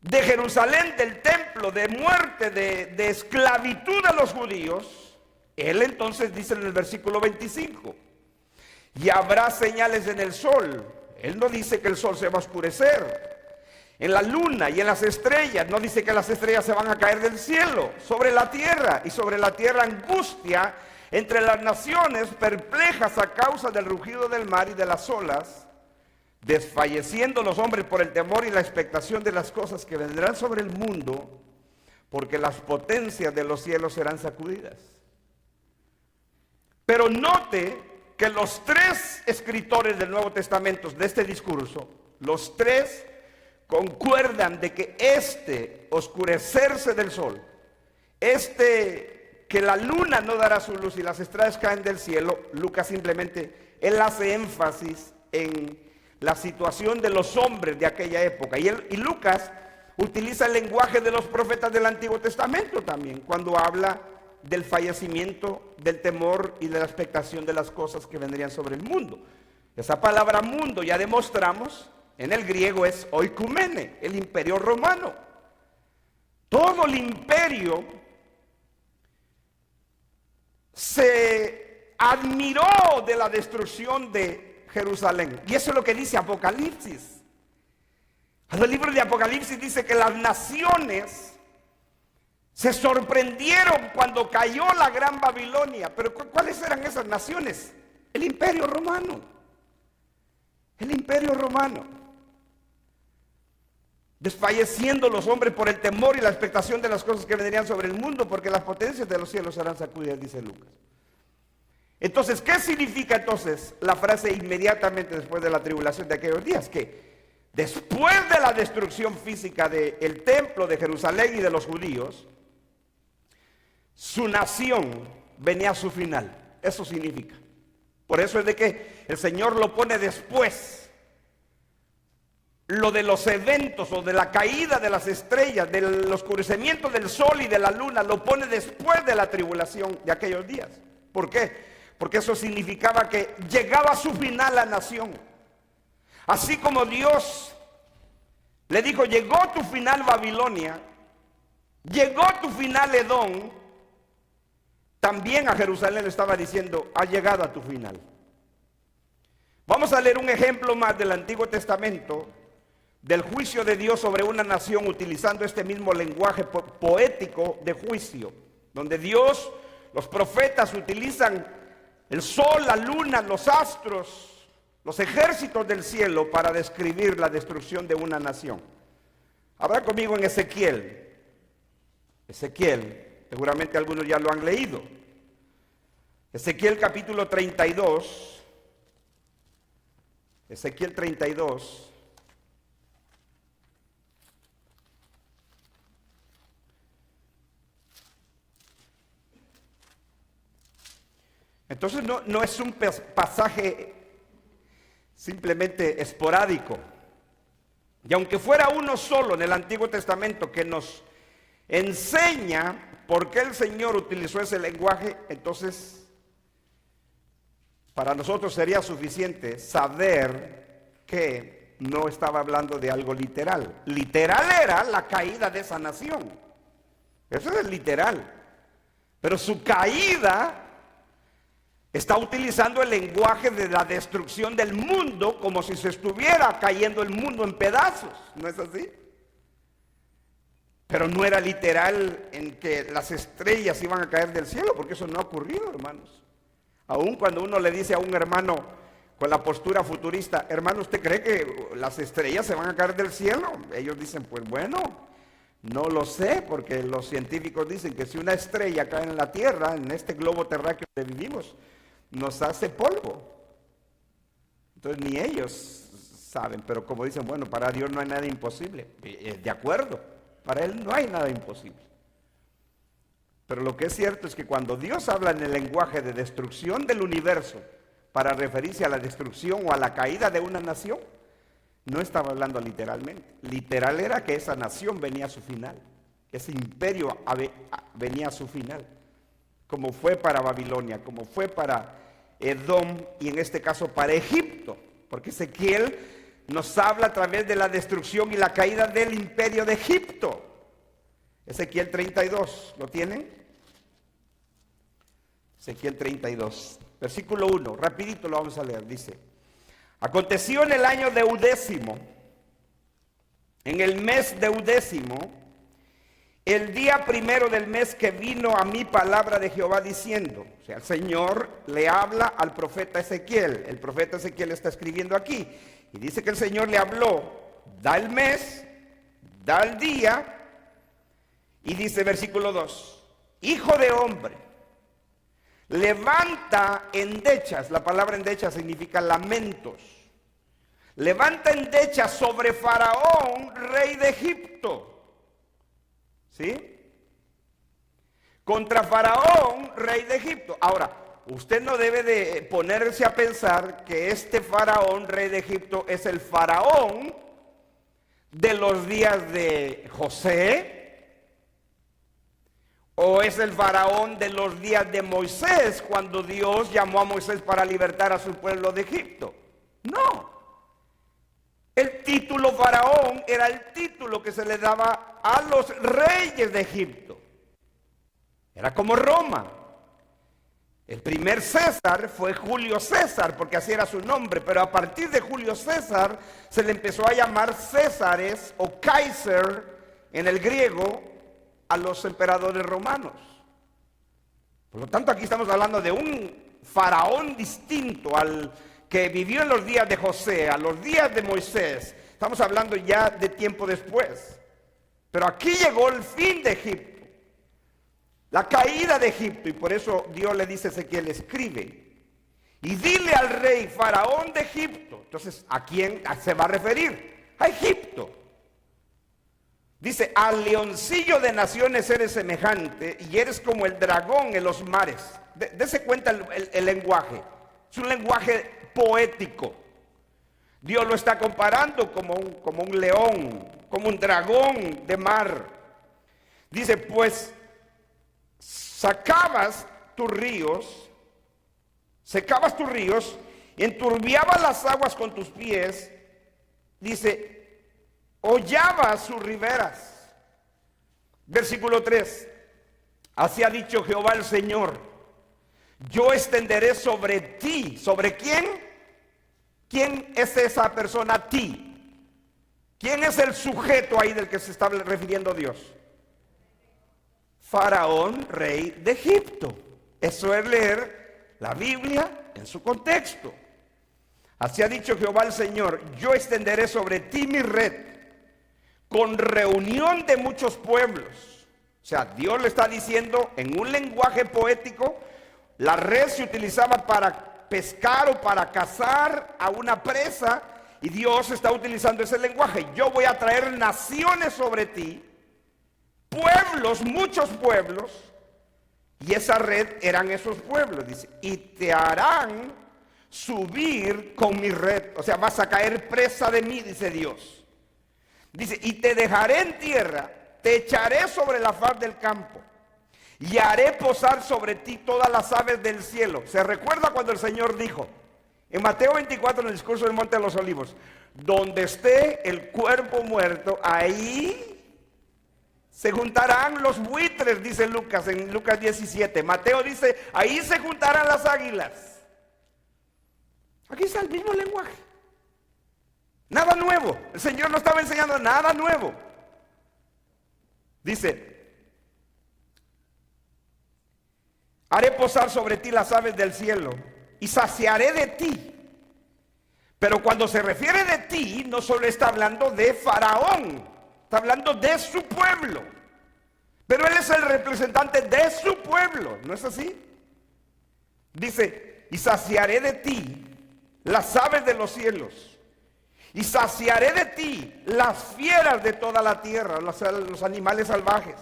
de Jerusalén, del templo, de muerte, de esclavitud a los judíos, él entonces dice en el versículo 25, y habrá señales en el sol. Él no dice que el sol se va a oscurecer. En la luna y en las estrellas, no dice que las estrellas se van a caer del cielo, sobre la tierra, y sobre la tierra angustia entre las naciones, perplejas a causa del rugido del mar y de las olas, desfalleciendo los hombres por el temor y la expectación de las cosas que vendrán sobre el mundo, porque las potencias de los cielos serán sacudidas. Pero note que los 3 escritores del Nuevo Testamento de este discurso, los 3 concuerdan de que este oscurecerse del sol, que la luna no dará su luz y las estrellas caen del cielo, Lucas simplemente, él hace énfasis en la situación de los hombres de aquella época. Y Lucas utiliza el lenguaje de los profetas del Antiguo Testamento también, cuando habla del fallecimiento, del temor y de la expectación de las cosas que vendrían sobre el mundo. Esa palabra mundo, ya demostramos, en el griego es oikumene, el imperio romano. Todo el imperio se admiró de la destrucción de Jerusalén. Y eso es lo que dice Apocalipsis. El libro de Apocalipsis dice que las naciones se sorprendieron cuando cayó la gran Babilonia. Pero ¿cuáles eran esas naciones? El imperio romano. El imperio romano. Desfalleciendo los hombres por el temor y la expectación de las cosas que vendrían sobre el mundo, porque las potencias de los cielos serán sacudidas, dice Lucas. Entonces, ¿qué significa entonces la frase inmediatamente después de la tribulación de aquellos días? Que después de la destrucción física del templo de Jerusalén y de los judíos, su nación venía a su final. Eso significa. Por eso es de que el Señor lo pone después. Lo de los eventos o de la caída de las estrellas, del oscurecimiento del sol y de la luna, lo pone después de la tribulación de aquellos días. ¿Por qué? Porque eso significaba que llegaba a su final la nación. Así como Dios le dijo: llegó tu final Babilonia, llegó tu final Edom, también a Jerusalén le estaba diciendo: ha llegado a tu final. Vamos a leer un ejemplo más del Antiguo Testamento, del juicio de Dios sobre una nación, utilizando este mismo lenguaje poético de juicio, donde Dios, los profetas utilizan el sol, la luna, los astros, los ejércitos del cielo para describir la destrucción de una nación. Habrá conmigo en Ezequiel. Ezequiel, seguramente algunos ya lo han leído. Ezequiel capítulo 32. Ezequiel 32. Entonces no es un pasaje simplemente esporádico. Y aunque fuera uno solo en el Antiguo Testamento que nos enseña por qué el Señor utilizó ese lenguaje, entonces para nosotros sería suficiente saber que no estaba hablando de algo literal. Literal era la caída de esa nación. Eso es literal. Pero su caída está utilizando el lenguaje de la destrucción del mundo como si se estuviera cayendo el mundo en pedazos. ¿No es así? Pero no era literal en que las estrellas iban a caer del cielo, porque eso no ha ocurrido, hermanos. Aún cuando uno le dice a un hermano con la postura futurista, hermano, ¿usted cree que las estrellas se van a caer del cielo? Ellos dicen, pues bueno, no lo sé, porque los científicos dicen que si una estrella cae en la Tierra, en este globo terráqueo donde vivimos, nos hace polvo. Entonces ni ellos saben, pero como dicen, bueno, para Dios no hay nada imposible. De acuerdo, para Él no hay nada imposible. Pero lo que es cierto es que cuando Dios habla en el lenguaje de destrucción del universo para referirse a la destrucción o a la caída de una nación, no estaba hablando literalmente. Literal era que esa nación venía a su final, ese imperio venía a su final, como fue para Babilonia, como fue para Edom y en este caso para Egipto, porque Ezequiel nos habla a través de la destrucción y la caída del imperio de Egipto. Ezequiel 32, ¿lo tienen? Ezequiel 32, versículo 1, rapidito lo vamos a leer, dice: aconteció en el año deudécimo, en el mes deudécimo, el día primero del mes, que vino a mí palabra de Jehová diciendo, o sea, el Señor le habla al profeta Ezequiel. El profeta Ezequiel está escribiendo aquí y dice que el Señor le habló, da el mes, da el día, y dice versículo 2, hijo de hombre, levanta endechas. La palabra endecha significa lamentos. Levanta endechas sobre Faraón, rey de Egipto. ¿Sí? Contra Faraón, rey de Egipto. Ahora, usted no debe de ponerse a pensar que este Faraón, rey de Egipto, es el Faraón de los días de José, o es el Faraón de los días de Moisés, cuando Dios llamó a Moisés para libertar a su pueblo de Egipto. No. El título Faraón era el título que se le daba a los reyes de Egipto. Era como Roma. El primer César fue Julio César, porque así era su nombre, pero a partir de Julio César se le empezó a llamar Césares o Kaiser en el griego a los emperadores romanos. Por lo tanto, aquí estamos hablando de un faraón distinto al que vivió en los días de José, a los días de Moisés. Estamos hablando ya de tiempo después. Pero aquí llegó el fin de Egipto, la caída de Egipto, y por eso Dios le dice a Ezequiel, escribe y dile al rey Faraón de Egipto. Entonces, ¿a quién se va a referir? A Egipto. Dice, al leoncillo de naciones eres semejante y eres como el dragón en los mares. Dese cuenta el lenguaje. Es un lenguaje poético. Dios lo está comparando como un león, como un dragón de mar. Dice, pues secabas tus ríos, enturbiabas las aguas con tus pies. Dice, hollabas sus riberas. Versículo 3, así ha dicho Jehová el Señor, yo extenderé sobre ti. ¿Sobre quién? ¿Quién es esa persona? Ti. ¿Quién es el sujeto ahí del que se está refiriendo Dios? Faraón, rey de Egipto. Eso es leer la Biblia en su contexto. Así ha dicho Jehová el Señor: yo extenderé sobre ti mi red con reunión de muchos pueblos. O sea, Dios le está diciendo en un lenguaje poético. La red se utilizaba para pescar o para cazar a una presa, y Dios está utilizando ese lenguaje. Yo voy a traer naciones sobre ti, pueblos, muchos pueblos, y esa red eran esos pueblos, dice, y te harán subir con mi red. O sea, vas a caer presa de mí, dice Dios. Dice, y te dejaré en tierra, te echaré sobre la faz del campo, y haré posar sobre ti todas las aves del cielo. ¿Se recuerda cuando el Señor dijo en Mateo 24, en el discurso del Monte de los Olivos: donde esté el cuerpo muerto, ahí se juntarán los buitres, dice Lucas, en Lucas 17. Mateo dice, ahí se juntarán las águilas. Aquí está el mismo lenguaje. Nada nuevo. El Señor no estaba enseñando nada nuevo. Dice, haré posar sobre ti las aves del cielo y saciaré de ti. Pero cuando se refiere de ti, no solo está hablando de Faraón, está hablando de su pueblo. Pero él es el representante de su pueblo, ¿no es así? Dice, y saciaré de ti las aves de los cielos, y saciaré de ti las fieras de toda la tierra, los animales salvajes.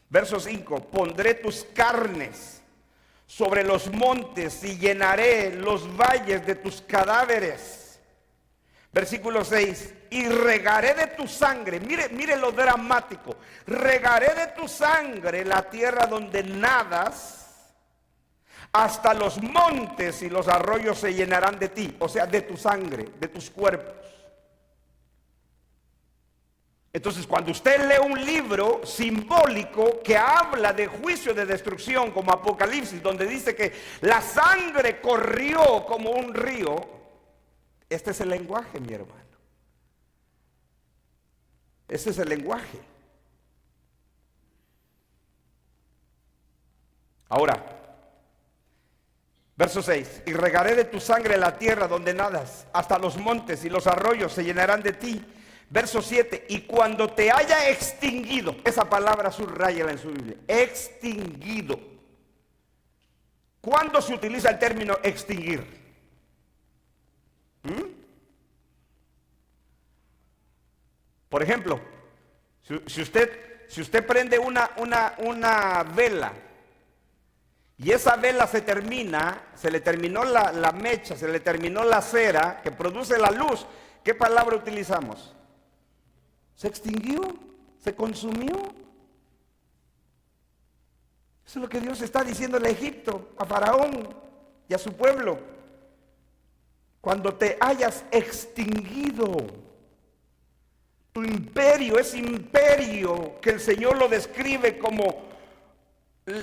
Verso 5, pondré tus carnes sobre los montes y llenaré los valles de tus cadáveres. Versículo 6, y regaré de tu sangre, mire lo dramático, regaré de tu sangre la tierra donde nadas, hasta los montes y los arroyos se llenarán de ti, o sea, de tu sangre, de tus cuerpos. Entonces, cuando usted lee un libro simbólico que habla de juicio, de destrucción, como Apocalipsis, donde dice que la sangre corrió como un río, este es el lenguaje, mi hermano. Ese es el lenguaje. Ahora, verso 6, y regaré de tu sangre la tierra donde nadas, hasta los montes y los arroyos se llenarán de ti. Verso 7, y cuando te haya extinguido, esa palabra subrayala en su Biblia, extinguido. ¿Cuándo se utiliza el término extinguir? Por ejemplo, si usted prende una vela y esa vela se le terminó la mecha, se le terminó la cera que produce la luz, ¿qué palabra utilizamos? Se extinguió, se consumió. Eso es lo que Dios está diciendo a Egipto, a Faraón y a su pueblo. Cuando te hayas extinguido, tu imperio, ese imperio que el Señor lo describe como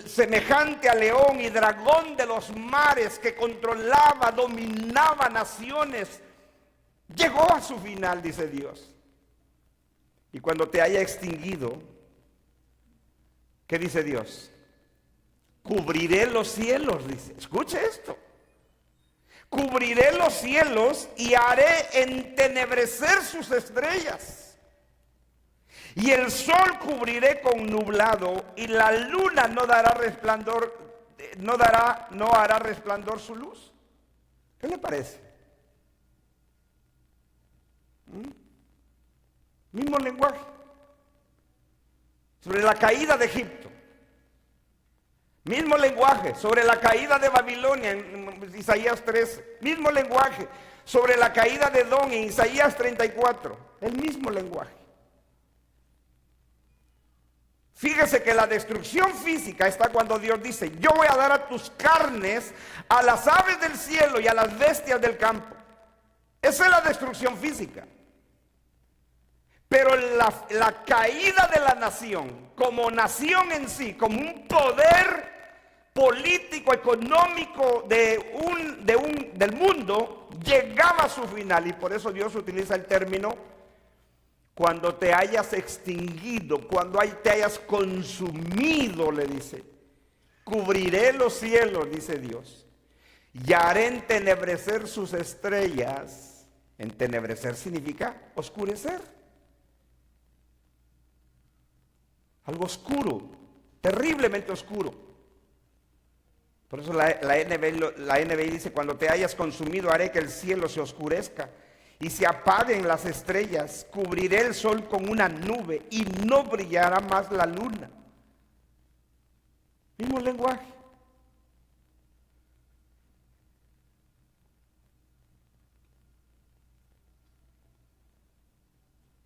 semejante a león y dragón de los mares, que controlaba, dominaba naciones, llegó a su final, dice Dios. Y cuando te haya extinguido, ¿qué dice Dios? Cubriré los cielos, dice. Escuche esto. Cubriré los cielos y haré entenebrecer sus estrellas. Y el sol cubriré con nublado, y la luna no hará resplandor su luz. ¿Qué le parece? Mismo lenguaje. Sobre la caída de Egipto. Mismo lenguaje. Sobre la caída de Babilonia en Isaías 13. Mismo lenguaje. Sobre la caída de Edom en Isaías 34. El mismo lenguaje. Fíjese que la destrucción física está cuando Dios dice: yo voy a dar a tus carnes a las aves del cielo y a las bestias del campo. Esa es la destrucción física. Pero la caída de la nación, como nación en sí, como un poder político, económico del mundo, llegaba a su final. Y por eso Dios utiliza el término: cuando te hayas extinguido, cuando te hayas consumido, le dice. Cubriré los cielos, dice Dios, y haré entenebrecer sus estrellas. Entenebrecer significa oscurecer. Algo oscuro, terriblemente oscuro. Por eso la NBI dice, cuando te hayas consumido haré que el cielo se oscurezca y se apaguen las estrellas, cubriré el sol con una nube y no brillará más la luna. Mismo lenguaje.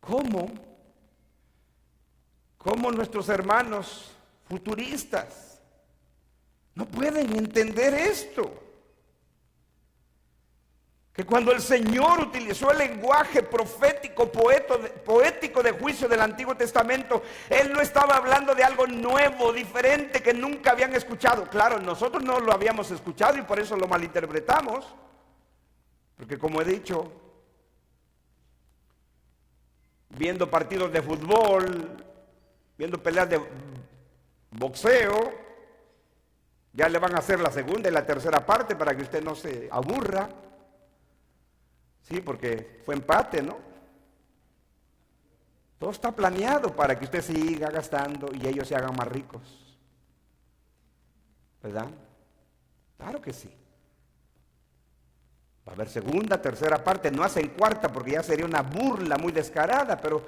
¿Cómo nuestros hermanos futuristas no pueden entender esto? Que cuando el Señor utilizó el lenguaje profético, poético de juicio del Antiguo Testamento, Él no estaba hablando de algo nuevo, diferente, que nunca habían escuchado. Claro, nosotros no lo habíamos escuchado y por eso lo malinterpretamos. Porque como he dicho, viendo partidos de fútbol, viendo peleas de boxeo, ya le van a hacer la segunda y la tercera parte para que usted no se aburra. Sí, porque fue empate, ¿no? Todo está planeado para que usted siga gastando y ellos se hagan más ricos. ¿Verdad? Claro que sí. Va a haber segunda, tercera parte, no hacen cuarta porque ya sería una burla muy descarada, pero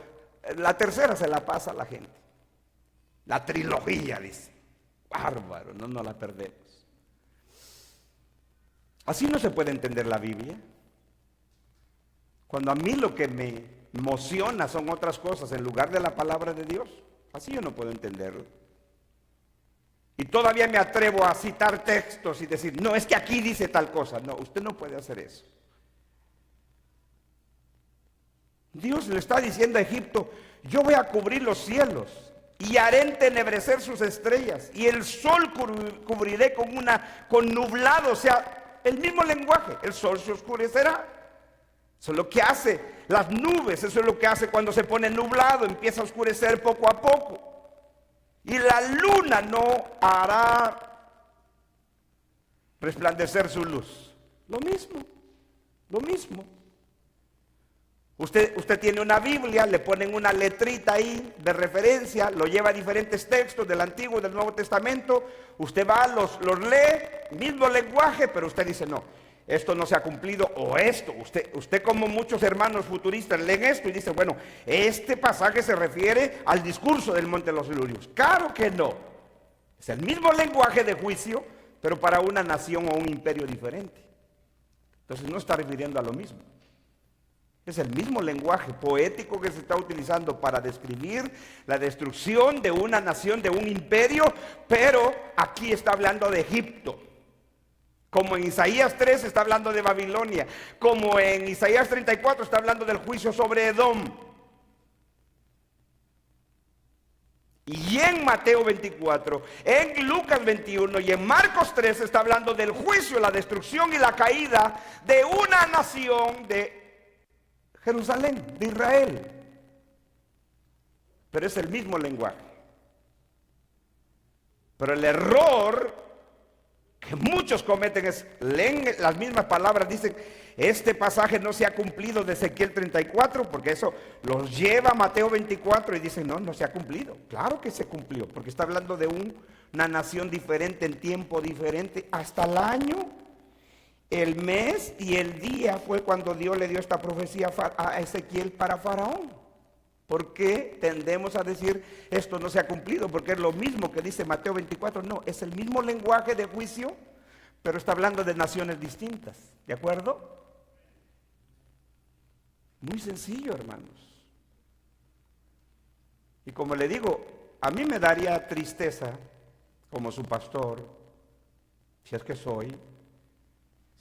la tercera se la pasa a la gente. La trilogía, dice. Bárbaro, no la perdemos. Así no se puede entender la Biblia. Cuando a mí lo que me emociona son otras cosas en lugar de la palabra de Dios, así yo no puedo entenderlo. Y todavía me atrevo a citar textos y decir, no, es que aquí dice tal cosa. No, usted no puede hacer eso. Dios le está diciendo a Egipto, yo voy a cubrir los cielos y haré entenebrecer sus estrellas y el sol cubriré con nublado, o sea, el mismo lenguaje, el sol se oscurecerá. Eso es lo que hace las nubes, eso es lo que hace cuando se pone nublado, empieza a oscurecer poco a poco. Y la luna no hará resplandecer su luz. Lo mismo. Usted tiene una Biblia, le ponen una letrita ahí de referencia, lo lleva a diferentes textos del Antiguo y del Nuevo Testamento, usted va, los lee, mismo lenguaje, pero usted dice no. Esto no se ha cumplido, o esto, usted como muchos hermanos futuristas leen esto y dice, bueno, este pasaje se refiere al discurso del Monte de los Olivos. Claro que no, es el mismo lenguaje de juicio, pero para una nación o un imperio diferente. Entonces no está refiriendo a lo mismo. Es el mismo lenguaje poético que se está utilizando para describir la destrucción de una nación, de un imperio, pero aquí está hablando de Egipto. Como en Isaías 3 está hablando de Babilonia, como en Isaías 34 está hablando del juicio sobre Edom. Y en Mateo 24, en Lucas 21 y en Marcos 3 está hablando del juicio, la destrucción y la caída de una nación de Jerusalén, de Israel. Pero es el mismo lenguaje. Pero el error que muchos cometen es, leen las mismas palabras, dicen, este pasaje no se ha cumplido de Ezequiel 34, porque eso los lleva a Mateo 24 y dicen, no se ha cumplido. Claro que se cumplió, porque está hablando de una nación diferente, en tiempo diferente, hasta el año, el mes y el día fue cuando Dios le dio esta profecía a Ezequiel para Faraón. ¿Por qué tendemos a decir esto no se ha cumplido? Porque es lo mismo que dice Mateo 24. No, es el mismo lenguaje de juicio, pero está hablando de naciones distintas. ¿De acuerdo? Muy sencillo, hermanos. Y como le digo, a mí me daría tristeza como su pastor, si es que soy,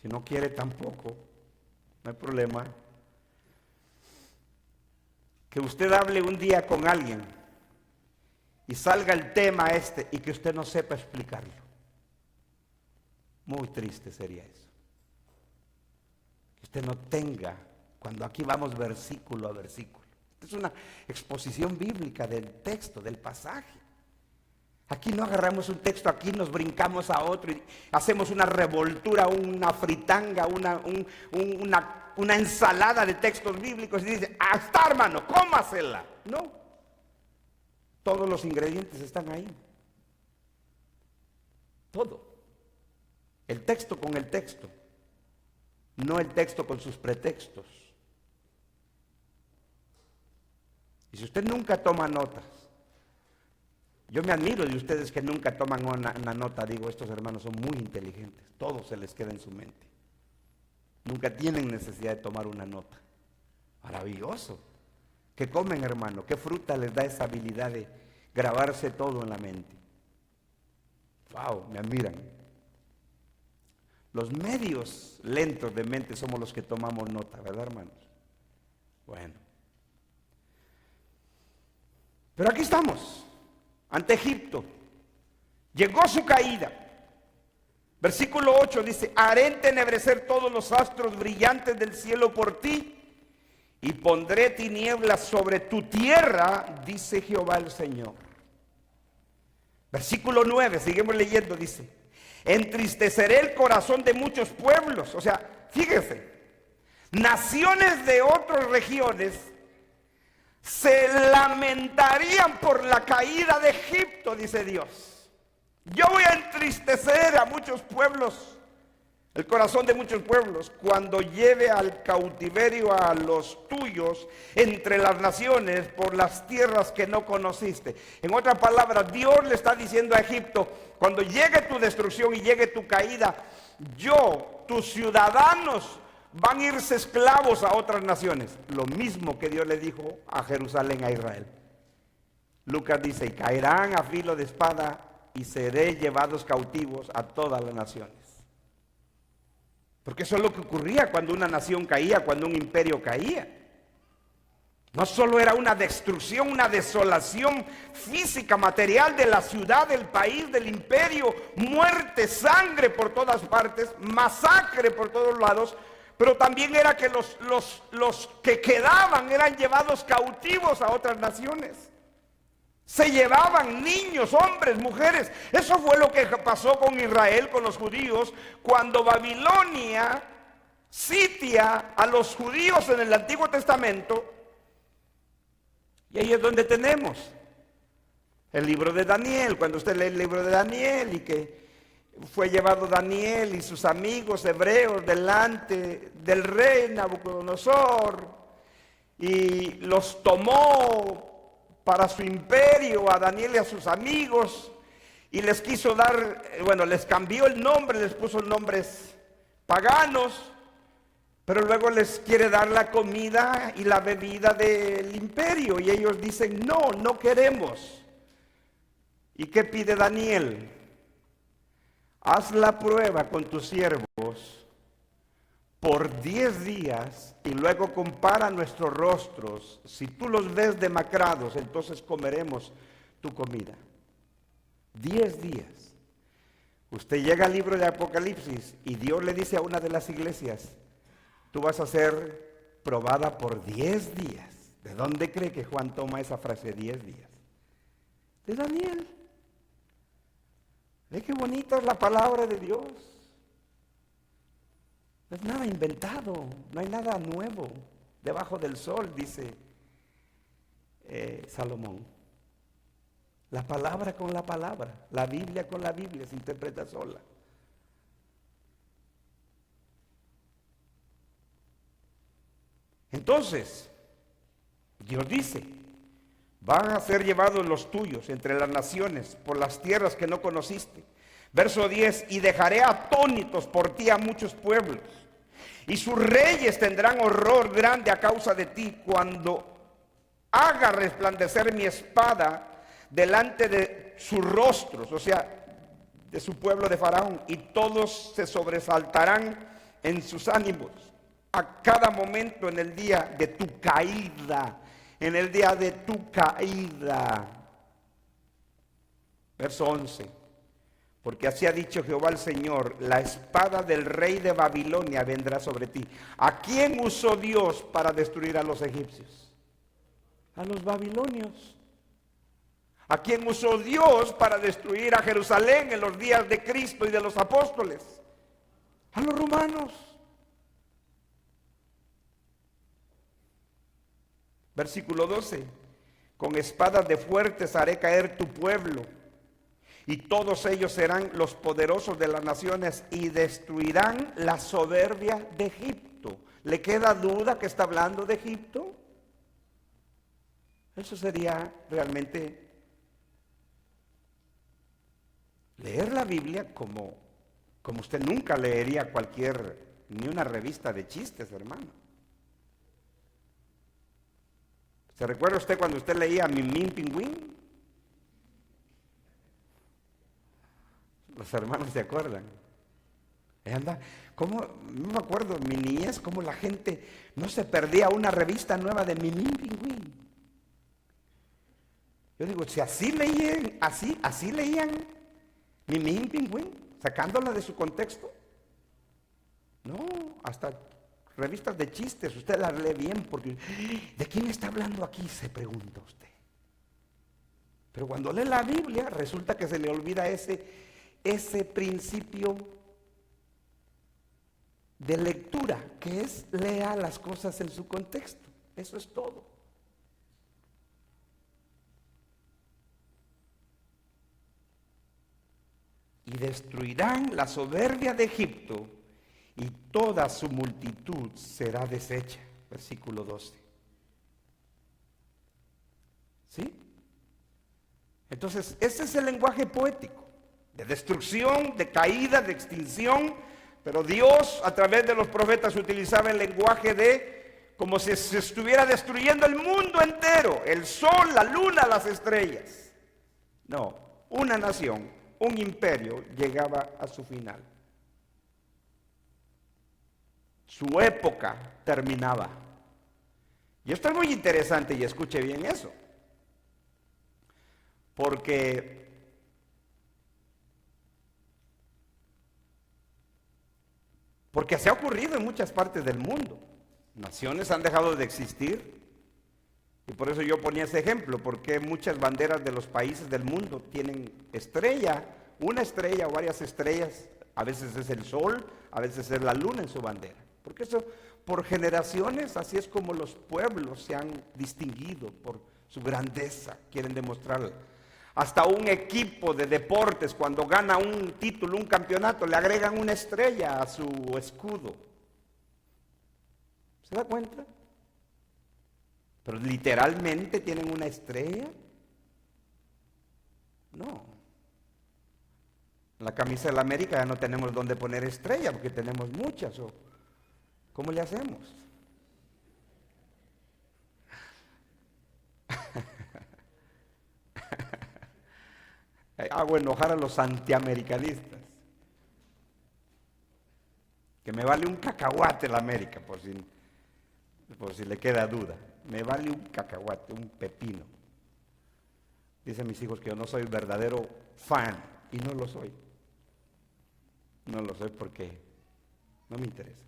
si no quiere tampoco, no hay problema, que usted hable un día con alguien y salga el tema y que usted no sepa explicarlo. Muy triste sería eso. Que usted no tenga, cuando aquí vamos versículo a versículo. Es una exposición bíblica del texto, del pasaje. Aquí no agarramos un texto, aquí nos brincamos a otro y hacemos una revoltura, una fritanga, una ensalada de textos bíblicos y dice, ah, está hermano, cómasela. No, todos los ingredientes están ahí. Todo. El texto con el texto, no el texto con sus pretextos. Y si usted nunca toma notas, yo me admiro de ustedes que nunca toman una nota. Digo, estos hermanos son muy inteligentes, todo se les queda en su mente. Nunca tienen necesidad de tomar una nota. Maravilloso. ¿Qué comen, hermano? ¿Qué fruta les da esa habilidad de grabarse todo en la mente? Wow, me admiran. Los medios lentos de mente somos los que tomamos nota, ¿verdad, hermanos? Bueno. Pero aquí estamos, ante Egipto. Llegó su caída. Versículo 8 dice, haré entenebrecer todos los astros brillantes del cielo por ti, y pondré tinieblas sobre tu tierra, dice Jehová el Señor. Versículo 9, seguimos leyendo, dice, entristeceré el corazón de muchos pueblos. O sea, fíjese, naciones de otras regiones se lamentarían por la caída de Egipto, dice Dios. Yo voy a entristecer a muchos pueblos, el corazón de muchos pueblos, cuando lleve al cautiverio a los tuyos entre las naciones por las tierras que no conociste. En otras palabras, Dios le está diciendo a Egipto, cuando llegue tu destrucción y llegue tu caída, tus ciudadanos van a irse esclavos a otras naciones. Lo mismo que Dios le dijo a Jerusalén, a Israel. Lucas dice, y caerán a filo de espada y seré llevados cautivos a todas las naciones. Porque eso es lo que ocurría cuando una nación caía, cuando un imperio caía. No solo era una destrucción, una desolación física, material de la ciudad, del país, del imperio, muerte, sangre por todas partes, masacre por todos lados, pero también era que los que quedaban eran llevados cautivos a otras naciones. Se llevaban niños, hombres, mujeres. Eso fue lo que pasó con Israel, con los judíos, cuando Babilonia sitia a los judíos en el Antiguo Testamento. Y ahí es donde tenemos el libro de Daniel. Cuando usted lee el libro de Daniel y que fue llevado Daniel y sus amigos hebreos delante del rey Nabucodonosor y los tomó para su imperio a Daniel y a sus amigos y les quiso dar, les cambió el nombre, les puso nombres paganos, pero luego les quiere dar la comida y la bebida del imperio y ellos dicen, no, no queremos. ¿Y qué pide Daniel? Haz la prueba con tus siervos por 10 días y luego compara nuestros rostros. Si tú los ves demacrados, entonces comeremos tu comida. 10 días. Usted llega al libro de Apocalipsis y Dios le dice a una de las iglesias, tú vas a ser probada por 10 días. ¿De dónde cree que Juan toma esa frase 10 días? De Daniel. ¿Ve qué bonita es la palabra de Dios? No es nada inventado, no hay nada nuevo debajo del sol, dice Salomón. La palabra con la palabra, la Biblia con la Biblia se interpreta sola. Entonces, Dios dice, van a ser llevados los tuyos entre las naciones por las tierras que no conociste. Verso 10, y dejaré atónitos por ti a muchos pueblos, y sus reyes tendrán horror grande a causa de ti, cuando haga resplandecer mi espada delante de sus rostros, o sea, de su pueblo de Faraón, y todos se sobresaltarán en sus ánimos a cada momento en el día de tu caída, en el día de tu caída. Verso 11. Porque así ha dicho Jehová el Señor, la espada del rey de Babilonia vendrá sobre ti. ¿A quién usó Dios para destruir a los egipcios? A los babilonios. ¿A quién usó Dios para destruir a Jerusalén en los días de Cristo y de los apóstoles? A los romanos. Versículo 12. Con espadas de fuertes haré caer tu pueblo, y todos ellos serán los poderosos de las naciones y destruirán la soberbia de Egipto. ¿Le queda duda que está hablando de Egipto? Eso sería realmente leer la Biblia como usted nunca leería ni una revista de chistes, hermano. ¿Se recuerda usted cuando usted leía Mimín Pingüín? Los hermanos se acuerdan. Anda, ¿cómo? No me acuerdo en mi niñez cómo la gente no se perdía una revista nueva de Mimín Pingüín. Yo digo, si así leían Mimín Pingüín, sacándola de su contexto. No, hasta revistas de chistes, usted las lee bien, porque ¿de quién está hablando aquí? Se pregunta usted. Pero cuando lee la Biblia, resulta que se le olvida ese principio de lectura, que es lea las cosas en su contexto. Eso es todo. Y destruirán la soberbia de Egipto, y toda su multitud será deshecha. Versículo 12. ¿Sí? Entonces, ese es el lenguaje poético, de destrucción, de caída, de extinción. Pero Dios, a través de los profetas, utilizaba el lenguaje de como si se estuviera destruyendo el mundo entero, el sol, la luna, las estrellas. No, una nación, un imperio llegaba a su final. Su época terminaba. Y esto es muy interesante, y escuche bien eso. Porque se ha ocurrido en muchas partes del mundo. Naciones han dejado de existir. Y por eso yo ponía ese ejemplo, porque muchas banderas de los países del mundo tienen estrella, una estrella o varias estrellas. A veces es el sol, a veces es la luna en su bandera. Porque eso, por generaciones, así es como los pueblos se han distinguido por su grandeza, quieren demostrarla. Hasta un equipo de deportes, cuando gana un título, un campeonato, le agregan una estrella a su escudo. ¿Se da cuenta? Pero literalmente tienen una estrella. No. En la camisa de la América ya no tenemos dónde poner estrella, porque tenemos muchas. ¿Cómo le hacemos? Hago enojar a los antiamericanistas. Que me vale un cacahuate la América, por si le queda duda. Me vale un cacahuate, un pepino. Dicen mis hijos que yo no soy verdadero fan, y no lo soy. No lo soy porque no me interesa.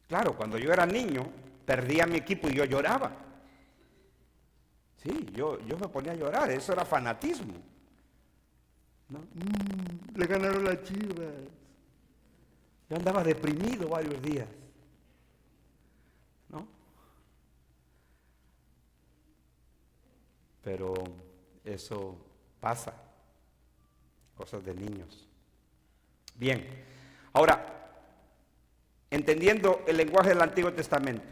Claro, cuando yo era niño, perdía mi equipo y yo lloraba. Sí, yo me ponía a llorar, eso era fanatismo. ¿No? Le ganaron las Chivas. Yo andaba deprimido varios días. ¿No? Pero eso pasa. Cosas de niños. Bien, ahora, entendiendo el lenguaje del Antiguo Testamento,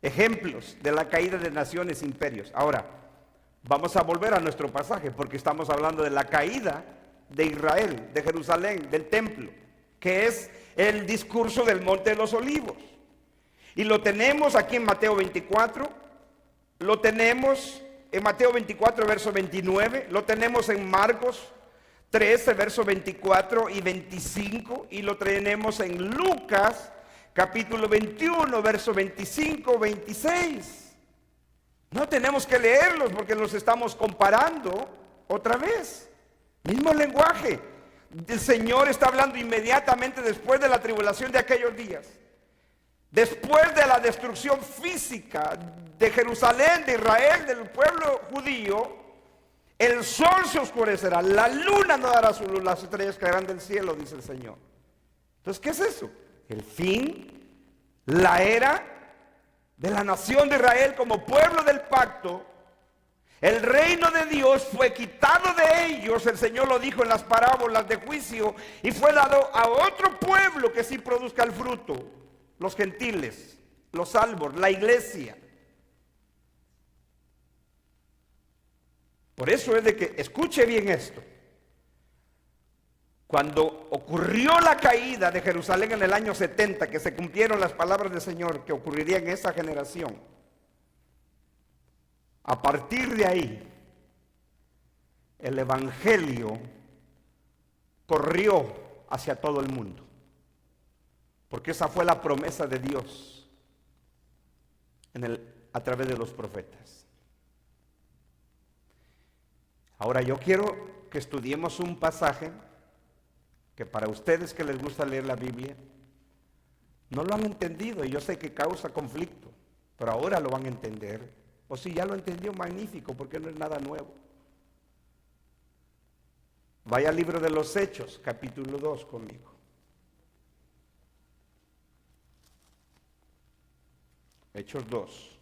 ejemplos de la caída de naciones, imperios. Ahora, vamos a volver a nuestro pasaje, porque estamos hablando de la caída de Israel, de Jerusalén, del templo, que es el discurso del Monte de los Olivos. Y lo tenemos aquí en Mateo 24, lo tenemos en Mateo 24, verso 29, lo tenemos en Marcos 13, verso 24 y 25, y lo tenemos en Lucas capítulo 21, verso 25, 26. No tenemos que leerlos porque los estamos comparando otra vez. Mismo lenguaje. El Señor está hablando inmediatamente después de la tribulación de aquellos días. Después de la destrucción física de Jerusalén, de Israel, del pueblo judío, el sol se oscurecerá, la luna no dará su luz, las estrellas caerán del cielo, dice el Señor. Entonces, ¿qué es eso? El fin, la era de la nación de Israel como pueblo del pacto. El reino de Dios fue quitado de ellos, el Señor lo dijo en las parábolas de juicio, y fue dado a otro pueblo que sí produzca el fruto. Los gentiles, los salvos, la iglesia. Por eso es de que, escuche bien esto, cuando ocurrió la caída de Jerusalén en el año 70, que se cumplieron las palabras del Señor que ocurriría en esa generación, a partir de ahí, el evangelio corrió hacia todo el mundo, porque esa fue la promesa de Dios a través de los profetas. Ahora yo quiero que estudiemos un pasaje que para ustedes que les gusta leer la Biblia, no lo han entendido y yo sé que causa conflicto, pero ahora lo van a entender. O si ya lo entendió, magnífico, porque no es nada nuevo. Vaya al libro de los Hechos, capítulo 2 conmigo. Hechos 2.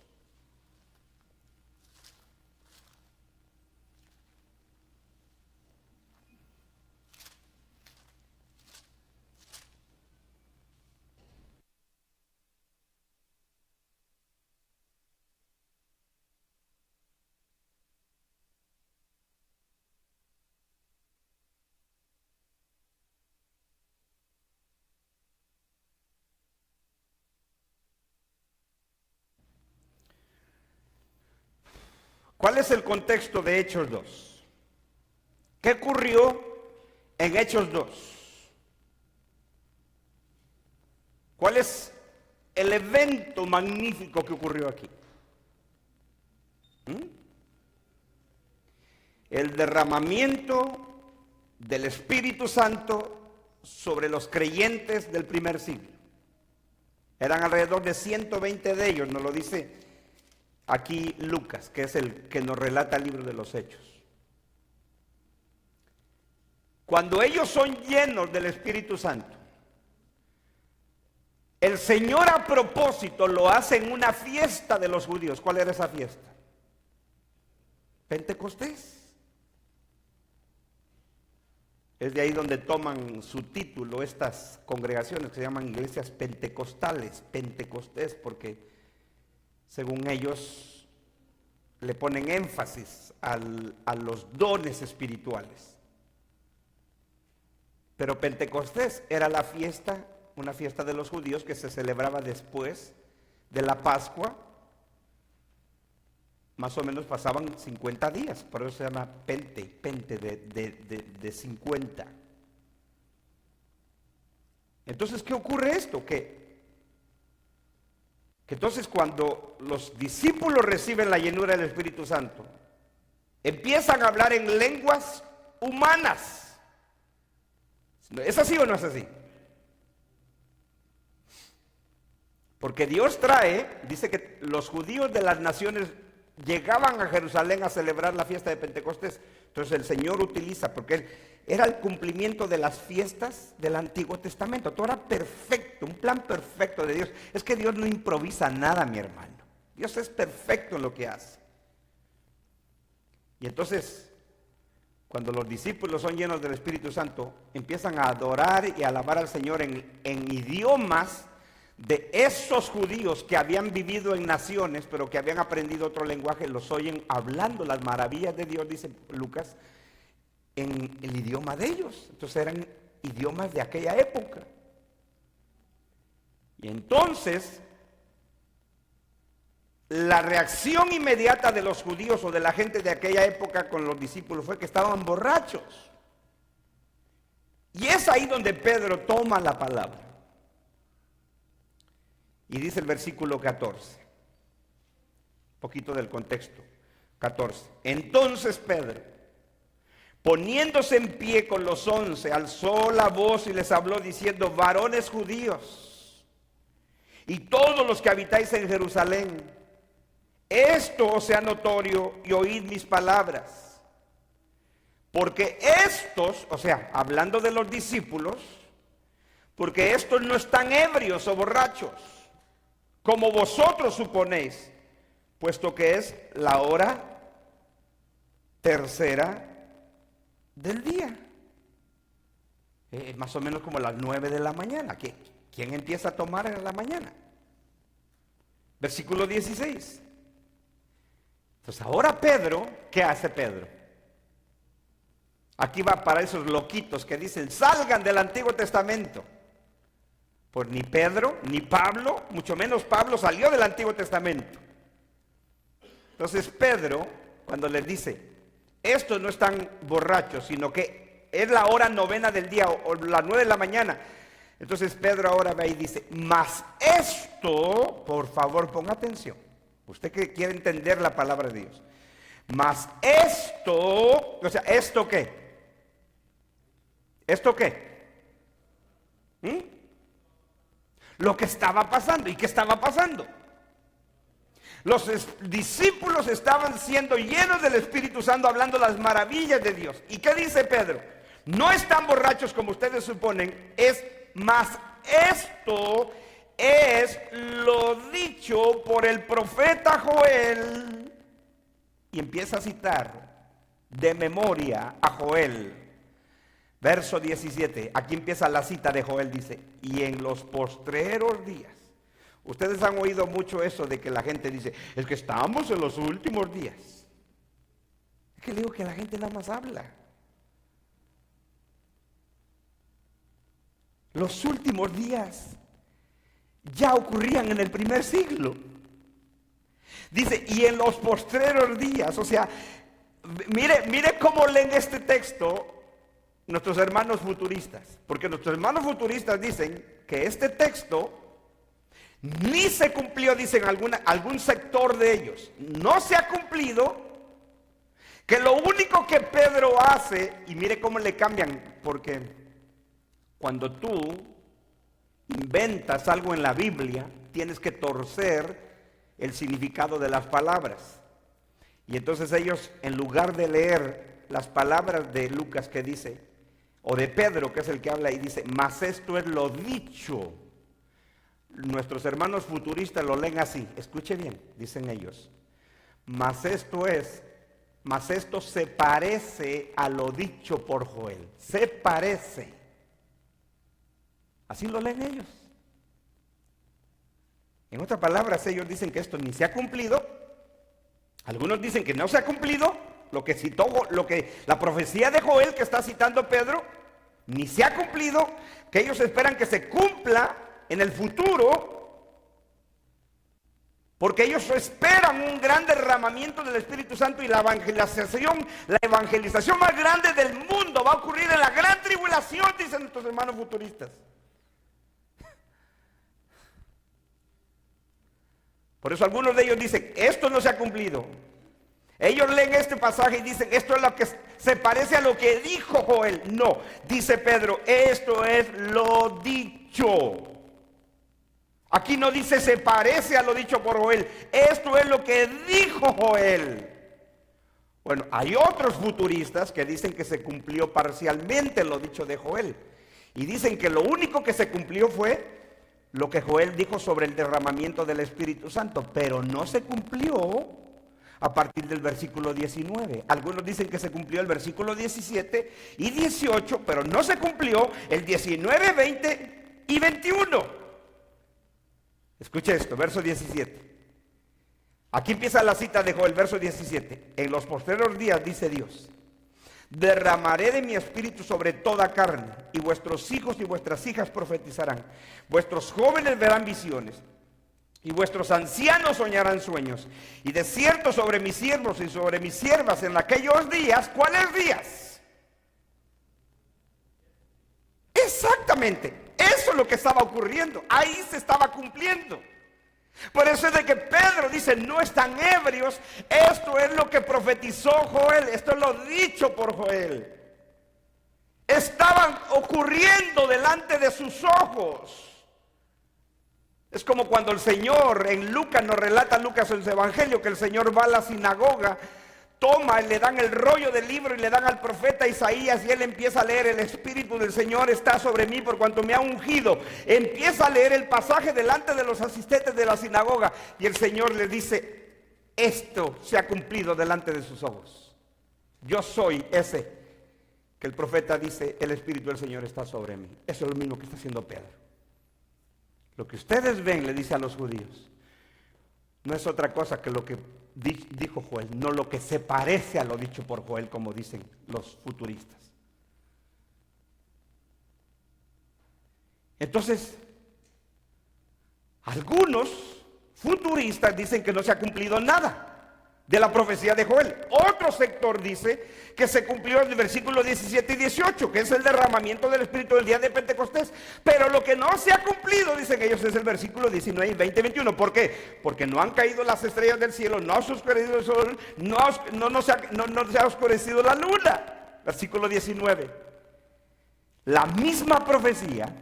¿Cuál es el contexto de Hechos 2? ¿Qué ocurrió en Hechos 2? ¿Cuál es el evento magnífico que ocurrió aquí? El derramamiento del Espíritu Santo sobre los creyentes del primer siglo. Eran alrededor de 120 de ellos, nos lo dice aquí Lucas, que es el que nos relata el libro de los Hechos. Cuando ellos son llenos del Espíritu Santo, el Señor a propósito lo hace en una fiesta de los judíos. ¿Cuál era esa fiesta? Pentecostés. Es de ahí donde toman su título estas congregaciones que se llaman iglesias pentecostales, Pentecostés, porque según ellos le ponen énfasis a los dones espirituales. Pero Pentecostés era la fiesta, una fiesta de los judíos que se celebraba después de la Pascua. Más o menos pasaban 50 días, por eso se llama Pente de 50. Entonces, ¿qué ocurre esto? Que entonces cuando los discípulos reciben la llenura del Espíritu Santo, empiezan a hablar en lenguas humanas. ¿Es así o no es así? Porque Dios trae, dice que los judíos de las naciones llegaban a Jerusalén a celebrar la fiesta de Pentecostés. Entonces el Señor utiliza, porque era el cumplimiento de las fiestas del Antiguo Testamento. Todo era perfecto, un plan perfecto de Dios. Es que Dios no improvisa nada, mi hermano. Dios es perfecto en lo que hace. Y entonces, cuando los discípulos son llenos del Espíritu Santo, empiezan a adorar y a alabar al Señor en idiomas de esos judíos que habían vivido en naciones, pero que habían aprendido otro lenguaje. Los oyen hablando las maravillas de Dios, dice Lucas, en el idioma de ellos. Entonces eran idiomas de aquella época. Y entonces la reacción inmediata de los judíos o de la gente de aquella época con los discípulos fue que estaban borrachos. Y es ahí donde Pedro toma la palabra. Y dice el versículo 14, un poquito del contexto, 14. Entonces Pedro, poniéndose en pie con los 11, alzó la voz y les habló diciendo: varones judíos y todos los que habitáis en Jerusalén, esto os sea notorio y oíd mis palabras. Porque estos, o sea, hablando de los discípulos, porque estos no están ebrios o borrachos, como vosotros suponéis, puesto que es la hora tercera del día. Más o menos como las 9 de la mañana. ¿Quién empieza a tomar en la mañana? Versículo 16. Entonces ahora Pedro, ¿qué hace Pedro? Aquí va para esos loquitos que dicen, salgan del Antiguo Testamento. Pues ni Pedro, ni Pablo, mucho menos Pablo salió del Antiguo Testamento. Entonces Pedro, cuando les dice, estos no están borrachos, sino que es la hora novena del día, o las 9 de la mañana. Entonces Pedro ahora va y dice, mas esto, por favor ponga atención, usted que quiere entender la palabra de Dios, mas esto, o sea, ¿esto qué? ¿Esto qué? Lo que estaba pasando. ¿Y qué estaba pasando? Los discípulos estaban siendo llenos del Espíritu Santo, hablando las maravillas de Dios. ¿Y qué dice Pedro? No están borrachos como ustedes suponen, mas esto es lo dicho por el profeta Joel. Y empieza a citar de memoria a Joel. Verso 17, aquí empieza la cita de Joel, dice, y en los postreros días. Ustedes han oído mucho eso de que la gente dice, es que estamos en los últimos días. Es que le digo que la gente nada más habla. Los últimos días ya ocurrían en el primer siglo. Dice, y en los postreros días, o sea, mire cómo leen este texto nuestros hermanos futuristas, porque nuestros hermanos futuristas dicen que este texto ni se cumplió, dicen algún sector de ellos, no se ha cumplido, que lo único que Pedro hace, y mire cómo le cambian, porque cuando tú inventas algo en la Biblia, tienes que torcer el significado de las palabras. Y entonces ellos, en lugar de leer las palabras de Lucas que dice, o de Pedro, que es el que habla y dice, mas esto es lo dicho. Nuestros hermanos futuristas lo leen así, escuche bien, dicen ellos, mas esto se parece a lo dicho por Joel, se parece. Así lo leen ellos. En otras palabras, ellos dicen que esto ni se ha cumplido. Algunos dicen que no se ha cumplido lo que citó, la profecía de Joel que está citando Pedro, ni se ha cumplido, que ellos esperan que se cumpla en el futuro, porque ellos esperan un gran derramamiento del Espíritu Santo y la evangelización más grande del mundo va a ocurrir en la gran tribulación, dicen nuestros hermanos futuristas. Por eso algunos de ellos dicen, esto no se ha cumplido. Ellos leen este pasaje y dicen, esto es lo que se parece a lo que dijo Joel. No, dice Pedro, esto es lo dicho. Aquí no dice se parece a lo dicho por Joel, esto es lo que dijo Joel. Bueno, hay otros futuristas que dicen que se cumplió parcialmente lo dicho de Joel. Y dicen que lo único que se cumplió fue lo que Joel dijo sobre el derramamiento del Espíritu Santo, pero no se cumplió a partir del versículo 19. Algunos dicen que se cumplió el versículo 17 y 18, pero no se cumplió el 19, 20 y 21. Escuche esto, verso 17. Aquí empieza la cita de Joel, verso 17. En los postreros días, dice Dios, derramaré de mi espíritu sobre toda carne, y vuestros hijos y vuestras hijas profetizarán, vuestros jóvenes verán visiones, y vuestros ancianos soñarán sueños. Y de cierto sobre mis siervos y sobre mis siervas en aquellos días, ¿cuáles días? Exactamente, eso es lo que estaba ocurriendo, ahí se estaba cumpliendo. Por eso es de que Pedro dice, no están ebrios, esto es lo que profetizó Joel, esto es lo dicho por Joel. Estaban ocurriendo delante de sus ojos. Es como cuando el Señor, en Lucas, nos relata Lucas en su evangelio, que el Señor va a la sinagoga, toma y le dan el rollo del libro y le dan al profeta Isaías, y él empieza a leer: el Espíritu del Señor está sobre mí por cuanto me ha ungido. Empieza a leer el pasaje delante de los asistentes de la sinagoga, y el Señor le dice: esto se ha cumplido delante de sus ojos. Yo soy ese que el profeta dice: el Espíritu del Señor está sobre mí. Eso es lo mismo que está haciendo Pedro. Lo que ustedes ven, le dice a los judíos, no es otra cosa que lo que dijo Joel, no lo que se parece a lo dicho por Joel, como dicen los futuristas. Entonces, algunos futuristas dicen que no se ha cumplido nada de la profecía de Joel. Otro sector dice que se cumplió en el versículo 17 y 18, que es el derramamiento del Espíritu del día de Pentecostés. Pero lo que no se ha cumplido, dicen ellos, es el versículo 19 y 20 y 21. ¿Por qué? Porque no han caído las estrellas del cielo, no se ha oscurecido el sol, no se ha oscurecido la luna. Versículo 19. La misma profecía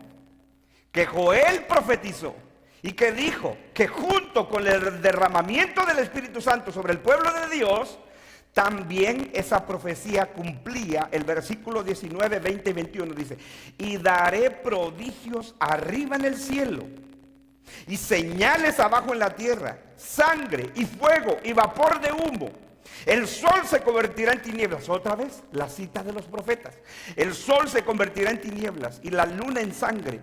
que Joel profetizó y que dijo que junto con el derramamiento del Espíritu Santo sobre el pueblo de Dios, también esa profecía cumplía. El versículo 19, 20 y 21 dice: y daré prodigios arriba en el cielo y señales abajo en la tierra, sangre y fuego y vapor de humo. El sol se convertirá en tinieblas. Otra vez la cita de los profetas. El sol se convertirá en tinieblas y la luna en sangre,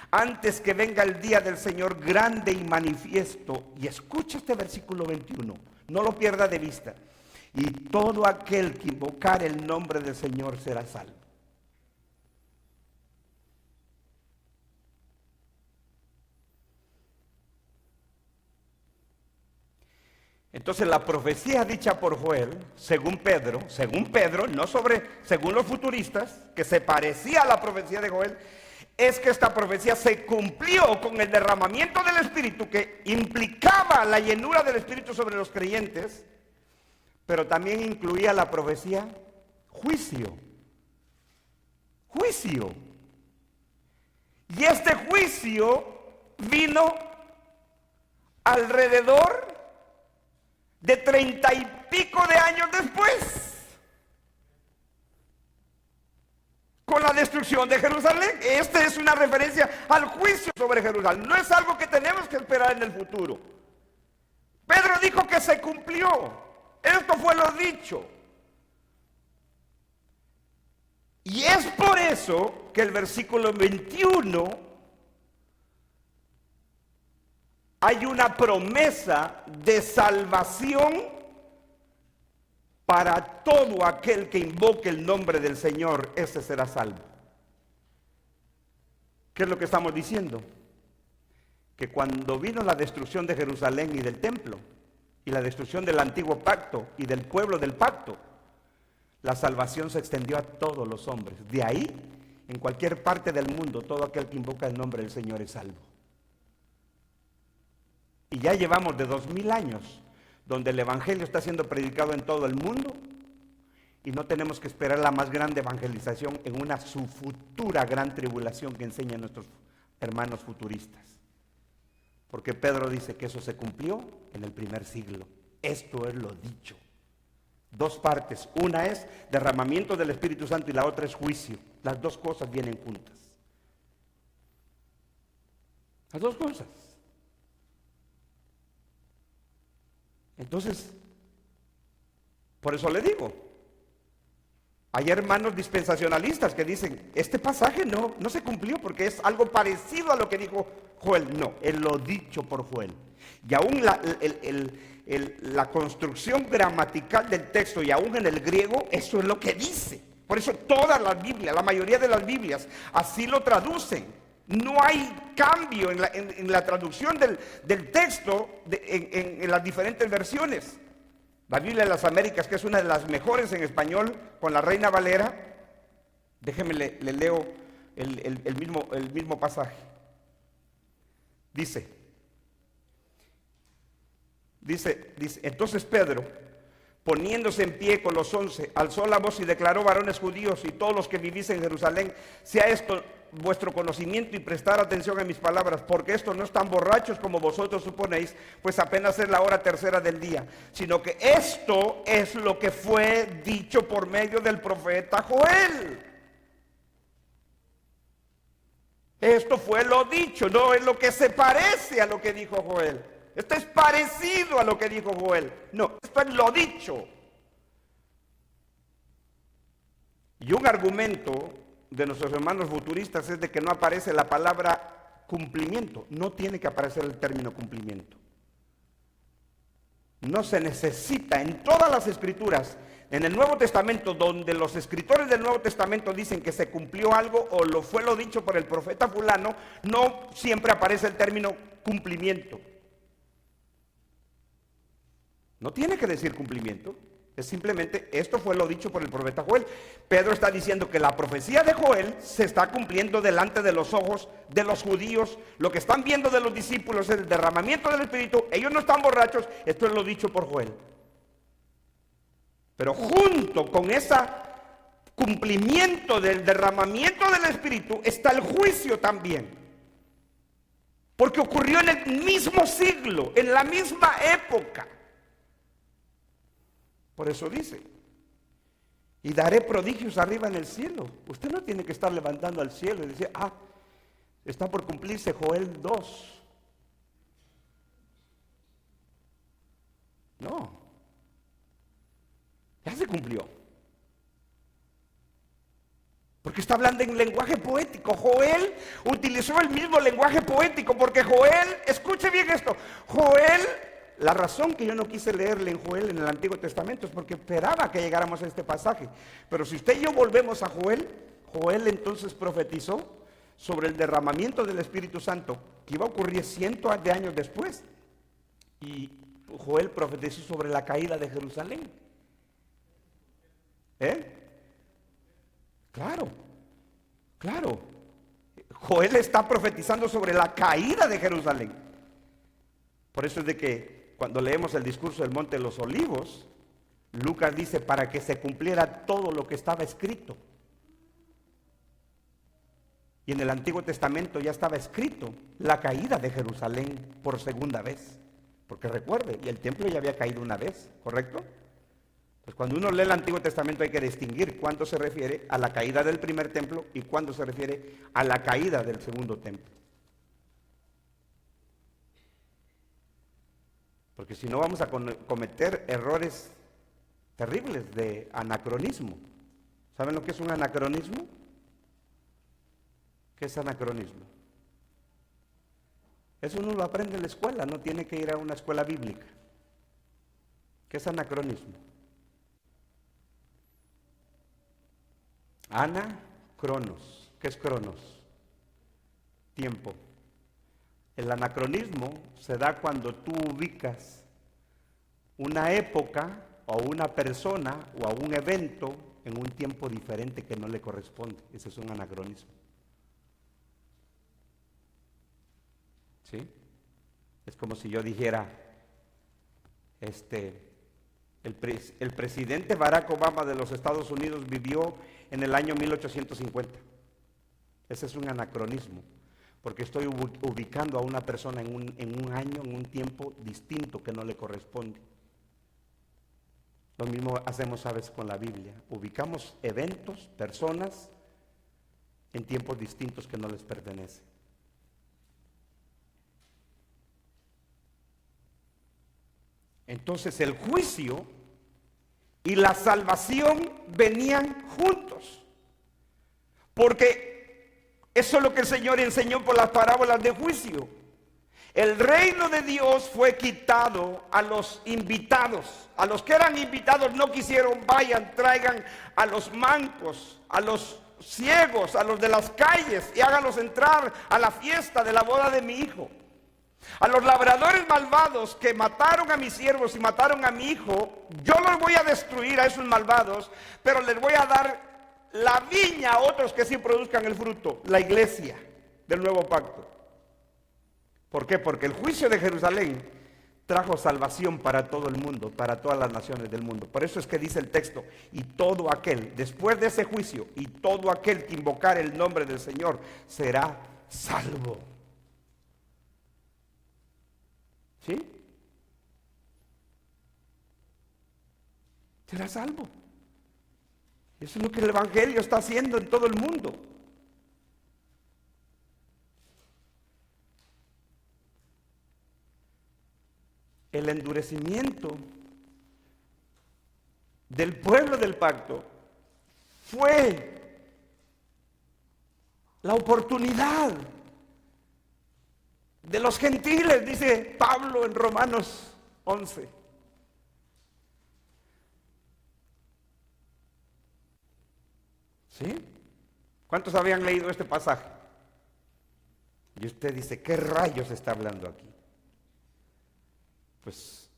antes que venga el día del Señor grande y manifiesto. Y escucha este versículo 21, no lo pierda de vista: y todo aquel que invocar el nombre del Señor será salvo. Entonces la profecía dicha por Joel, según Pedro, no según los futuristas, que se parecía a la profecía de Joel, es que esta profecía se cumplió con el derramamiento del Espíritu, que implicaba la llenura del Espíritu sobre los creyentes, pero también incluía la profecía juicio. Y este juicio vino alrededor de 30 y pico de años después, con la destrucción de Jerusalén. Esta es una referencia al juicio sobre Jerusalén. No es algo que tenemos que esperar en el futuro. Pedro dijo que se cumplió. Esto fue lo dicho. Y es por eso que el versículo 21 hay una promesa de salvación para todo aquel que invoque el nombre del Señor. Ese será salvo. ¿Qué es lo que estamos diciendo? Que cuando vino la destrucción de Jerusalén y del templo, y la destrucción del antiguo pacto y del pueblo del pacto, la salvación se extendió a todos los hombres. De ahí, en cualquier parte del mundo, todo aquel que invoca el nombre del Señor es salvo. Y ya llevamos de 2000 años donde el evangelio está siendo predicado en todo el mundo, y no tenemos que esperar la más grande evangelización en una su futura gran tribulación que enseñan nuestros hermanos futuristas. Porque Pedro dice que eso se cumplió en el primer siglo. Esto es lo dicho. Dos partes. Una es derramamiento del Espíritu Santo y la otra es juicio. Las dos cosas vienen juntas. Las dos cosas. Entonces, por eso le digo, hay hermanos dispensacionalistas que dicen: este pasaje no se cumplió porque es algo parecido a lo que dijo Joel. No, es lo dicho por Joel. Y aún la construcción gramatical del texto, y aún en el griego, eso es lo que dice. Por eso todas las Biblias, la mayoría de las Biblias, así lo traducen. No hay cambio en la traducción del texto en las diferentes versiones. La Biblia de las Américas, que es una de las mejores en español, con la Reina Valera, déjeme le leo el mismo pasaje. Dice, entonces Pedro, poniéndose en pie con los 11, alzó la voz y declaró: varones judíos y todos los que vivís en Jerusalén, sea esto vuestro conocimiento y prestar atención a mis palabras, porque estos no están borrachos como vosotros suponéis, pues apenas es la hora tercera del día, sino que esto es lo que fue dicho por medio del profeta Joel. Esto fue lo dicho, no es lo que se parece a lo que dijo Joel. Esto es parecido a lo que dijo Joel. No, esto es lo dicho. Y un argumento de nuestros hermanos futuristas es de que no aparece la palabra cumplimiento. No tiene que aparecer el término cumplimiento. No se necesita en todas las escrituras, en el Nuevo Testamento, donde los escritores del Nuevo Testamento dicen que se cumplió algo o fue lo dicho por el profeta fulano, no siempre aparece el término cumplimiento. No tiene que decir cumplimiento, es simplemente esto fue lo dicho por el profeta Joel. Pedro está diciendo que la profecía de Joel se está cumpliendo delante de los ojos de los judíos. Lo que están viendo de los discípulos es el derramamiento del Espíritu. Ellos no están borrachos, esto es lo dicho por Joel. Pero junto con ese cumplimiento del derramamiento del Espíritu está el juicio también. Porque ocurrió en el mismo siglo, en la misma época. Por eso dice: y daré prodigios arriba en el cielo. Usted no tiene que estar levantando al cielo y decir: está por cumplirse Joel 2. No, ya se cumplió. Porque está hablando en lenguaje poético. Joel utilizó el mismo lenguaje poético, porque Joel, escuche bien esto, Joel, la razón que yo no quise leerle en Joel en el Antiguo Testamento es porque esperaba que llegáramos a este pasaje. Pero si usted y yo volvemos a Joel, Joel entonces profetizó sobre el derramamiento del Espíritu Santo que iba a ocurrir cientos de años después. Y Joel profetizó sobre la caída de Jerusalén. Claro. Joel está profetizando sobre la caída de Jerusalén. Por eso es de que cuando leemos el discurso del Monte de los Olivos, Lucas dice: para que se cumpliera todo lo que estaba escrito. Y en el Antiguo Testamento ya estaba escrito la caída de Jerusalén por segunda vez. Porque recuerde, y el templo ya había caído una vez, ¿correcto? Pues cuando uno lee el Antiguo Testamento hay que distinguir cuándo se refiere a la caída del primer templo y cuándo se refiere a la caída del segundo templo. Porque si no vamos a cometer errores terribles de anacronismo. ¿Saben lo que es un anacronismo? ¿Qué es anacronismo? Eso uno lo aprende en la escuela, no tiene que ir a una escuela bíblica. ¿Qué es anacronismo? Cronos. ¿Qué es cronos? Tiempo. El anacronismo se da cuando tú ubicas una época o una persona o a un evento en un tiempo diferente que no le corresponde. Ese es un anacronismo. ¿Sí? Es como si yo dijera, el presidente Barack Obama de los Estados Unidos vivió en el año 1850. Ese es un anacronismo, porque estoy ubicando a una persona en un año, en un tiempo distinto que no le corresponde. Lo mismo hacemos, ¿sabes?, con la Biblia. Ubicamos eventos, personas, en tiempos distintos que no les pertenecen. Entonces el juicio y la salvación venían juntos, porque eso es lo que el Señor enseñó por las parábolas de juicio. El reino de Dios fue quitado a los invitados. A los que eran invitados no quisieron: vayan, traigan a los mancos, a los ciegos, a los de las calles y háganlos entrar a la fiesta de la boda de mi hijo. A los labradores malvados que mataron a mis siervos y mataron a mi hijo, yo los voy a destruir a esos malvados, pero les voy a dar la viña a otros que sí produzcan el fruto, la iglesia del nuevo pacto. ¿Por qué? Porque el juicio de Jerusalén trajo salvación para todo el mundo, para todas las naciones del mundo. Por eso es que dice el texto, y todo aquel, después de ese juicio, y todo aquel que invocar el nombre del Señor será salvo. ¿Sí? Será salvo. Eso es lo que el Evangelio está haciendo en todo el mundo. El endurecimiento del pueblo del pacto fue la oportunidad de los gentiles, dice Pablo en Romanos 11. ¿Sí? ¿Cuántos habían leído este pasaje? Y usted dice, ¿qué rayos está hablando aquí? Pues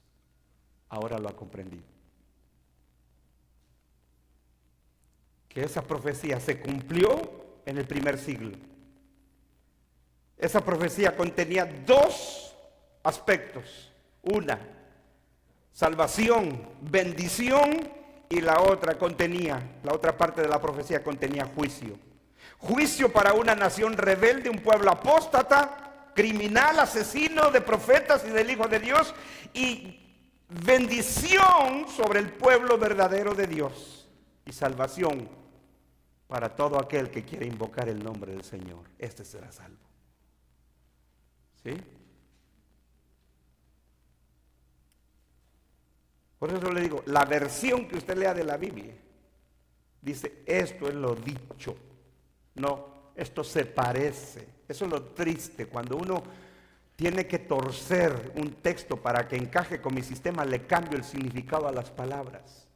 ahora lo ha comprendido. Que esa profecía se cumplió en el primer siglo. Esa profecía contenía dos aspectos. Una, salvación, bendición, y la otra parte de la profecía contenía juicio. Juicio para una nación rebelde, un pueblo apóstata, criminal, asesino de profetas y del Hijo de Dios, y bendición sobre el pueblo verdadero de Dios, y salvación para todo aquel que quiere invocar el nombre del Señor. Este será salvo. ¿Sí? Por eso le digo, la versión que usted lea de la Biblia dice, esto es lo dicho. No, esto se parece. Eso es lo triste. Cuando uno tiene que torcer un texto para que encaje con mi sistema, le cambio el significado a las palabras.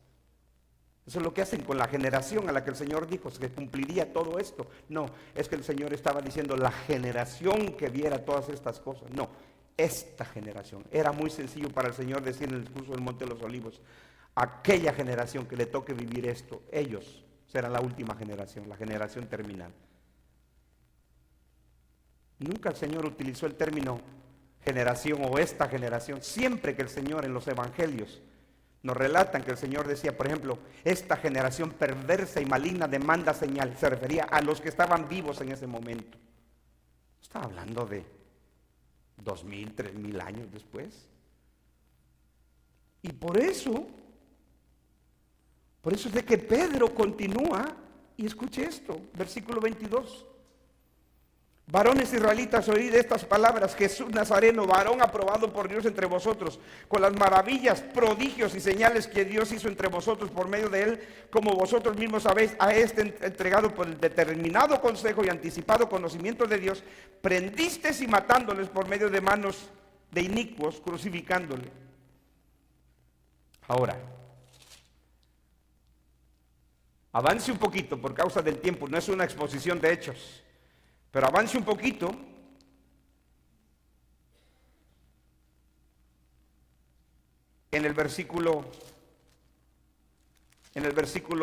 Eso es lo que hacen con la generación a la que el Señor dijo que cumpliría todo esto. No, es que el Señor estaba diciendo la generación que viera todas estas cosas. No, esta generación. Era muy sencillo para el Señor decir en el discurso del Monte de los Olivos, aquella generación que le toque vivir esto, ellos serán la última generación, la generación terminal. Nunca el Señor utilizó el término generación o esta generación. Siempre que el Señor en los evangelios nos relatan que el Señor decía, por ejemplo, esta generación perversa y maligna demanda señal, se refería a los que estaban vivos en ese momento. Estaba hablando de 2000, 3000 años después. Y por eso es de que Pedro continúa, y escuche esto, versículo 22. Varones israelitas, oíd estas palabras: Jesús Nazareno, varón aprobado por Dios entre vosotros, con las maravillas, prodigios y señales que Dios hizo entre vosotros por medio de él, como vosotros mismos sabéis, a este entregado por el determinado consejo y anticipado conocimiento de Dios, prendisteis y matándoles por medio de manos de inicuos, crucificándole. Ahora, avance un poquito por causa del tiempo, no es una exposición de hechos. Pero avance un poquito en el versículo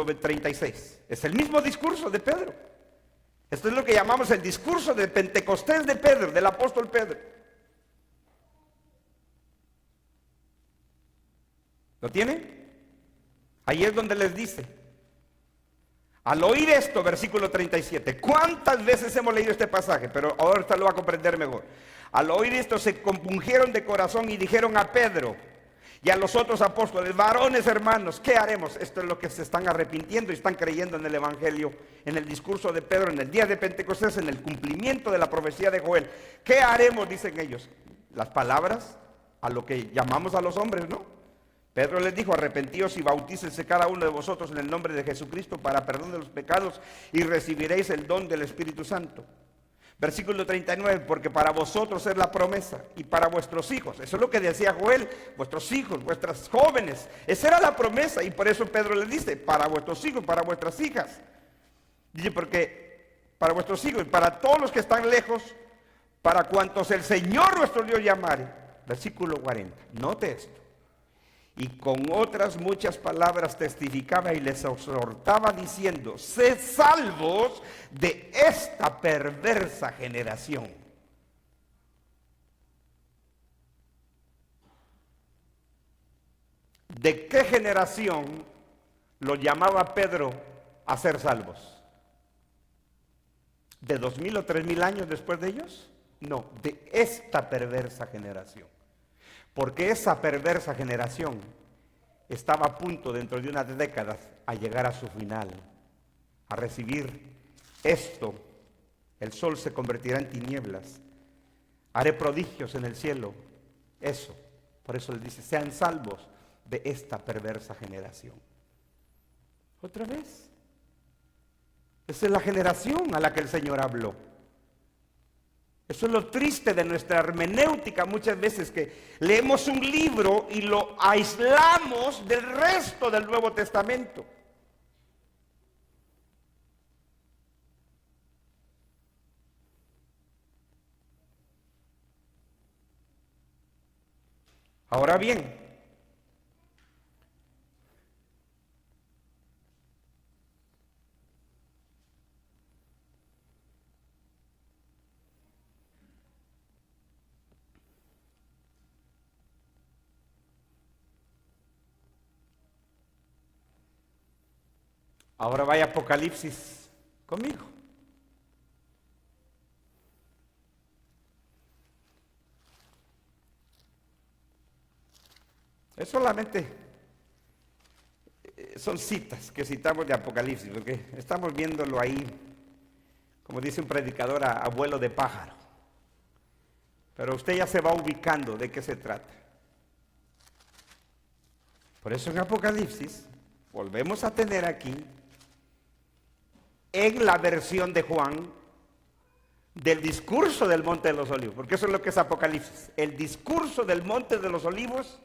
36. Es el mismo discurso de Pedro. Esto es lo que llamamos el discurso de Pentecostés de Pedro, del apóstol Pedro. ¿Lo tiene? Ahí es donde les dice. Al oír esto, versículo 37, ¿cuántas veces hemos leído este pasaje? Pero ahora usted lo va a comprender mejor. Al oír esto se compungieron de corazón y dijeron a Pedro y a los otros apóstoles: varones hermanos, ¿qué haremos? Esto es lo que se están arrepintiendo y están creyendo en el evangelio, en el discurso de Pedro, en el día de Pentecostés, en el cumplimiento de la profecía de Joel. ¿Qué haremos? Dicen ellos. Las palabras a lo que llamamos a los hombres, ¿no? Pedro les dijo: arrepentíos y bautícense cada uno de vosotros en el nombre de Jesucristo para perdón de los pecados y recibiréis el don del Espíritu Santo. Versículo 39, porque para vosotros es la promesa y para vuestros hijos. Eso es lo que decía Joel, vuestros hijos, vuestras jóvenes. Esa era la promesa, y por eso Pedro les dice: para vuestros hijos, para vuestras hijas. Dice: porque para vuestros hijos y para todos los que están lejos, para cuantos el Señor nuestro Dios llamare. Versículo 40, note esto. Y con otras muchas palabras testificaba y les exhortaba diciendo: sed salvos de esta perversa generación. ¿De qué generación los llamaba Pedro a ser salvos? ¿De 2000 o 3000 años después de ellos? No, de esta perversa generación. Porque esa perversa generación estaba a punto dentro de unas décadas a llegar a su final, a recibir esto. El sol se convertirá en tinieblas, haré prodigios en el cielo. Eso, por eso él dice, sean salvos de esta perversa generación. Otra vez, esa es la generación a la que el Señor habló. Eso es lo triste de nuestra hermenéutica muchas veces, que leemos un libro y lo aislamos del resto del Nuevo Testamento. Ahora bien, ahora vaya a Apocalipsis conmigo. Es solamente, son citas que citamos de Apocalipsis, porque estamos viéndolo ahí, como dice un predicador, a vuelo de pájaro. Pero usted ya se va ubicando de qué se trata. Por eso en Apocalipsis volvemos a tener aquí, en la versión de Juan, del discurso del Monte de los Olivos, porque eso es lo que es Apocalipsis, el discurso del Monte de los Olivos,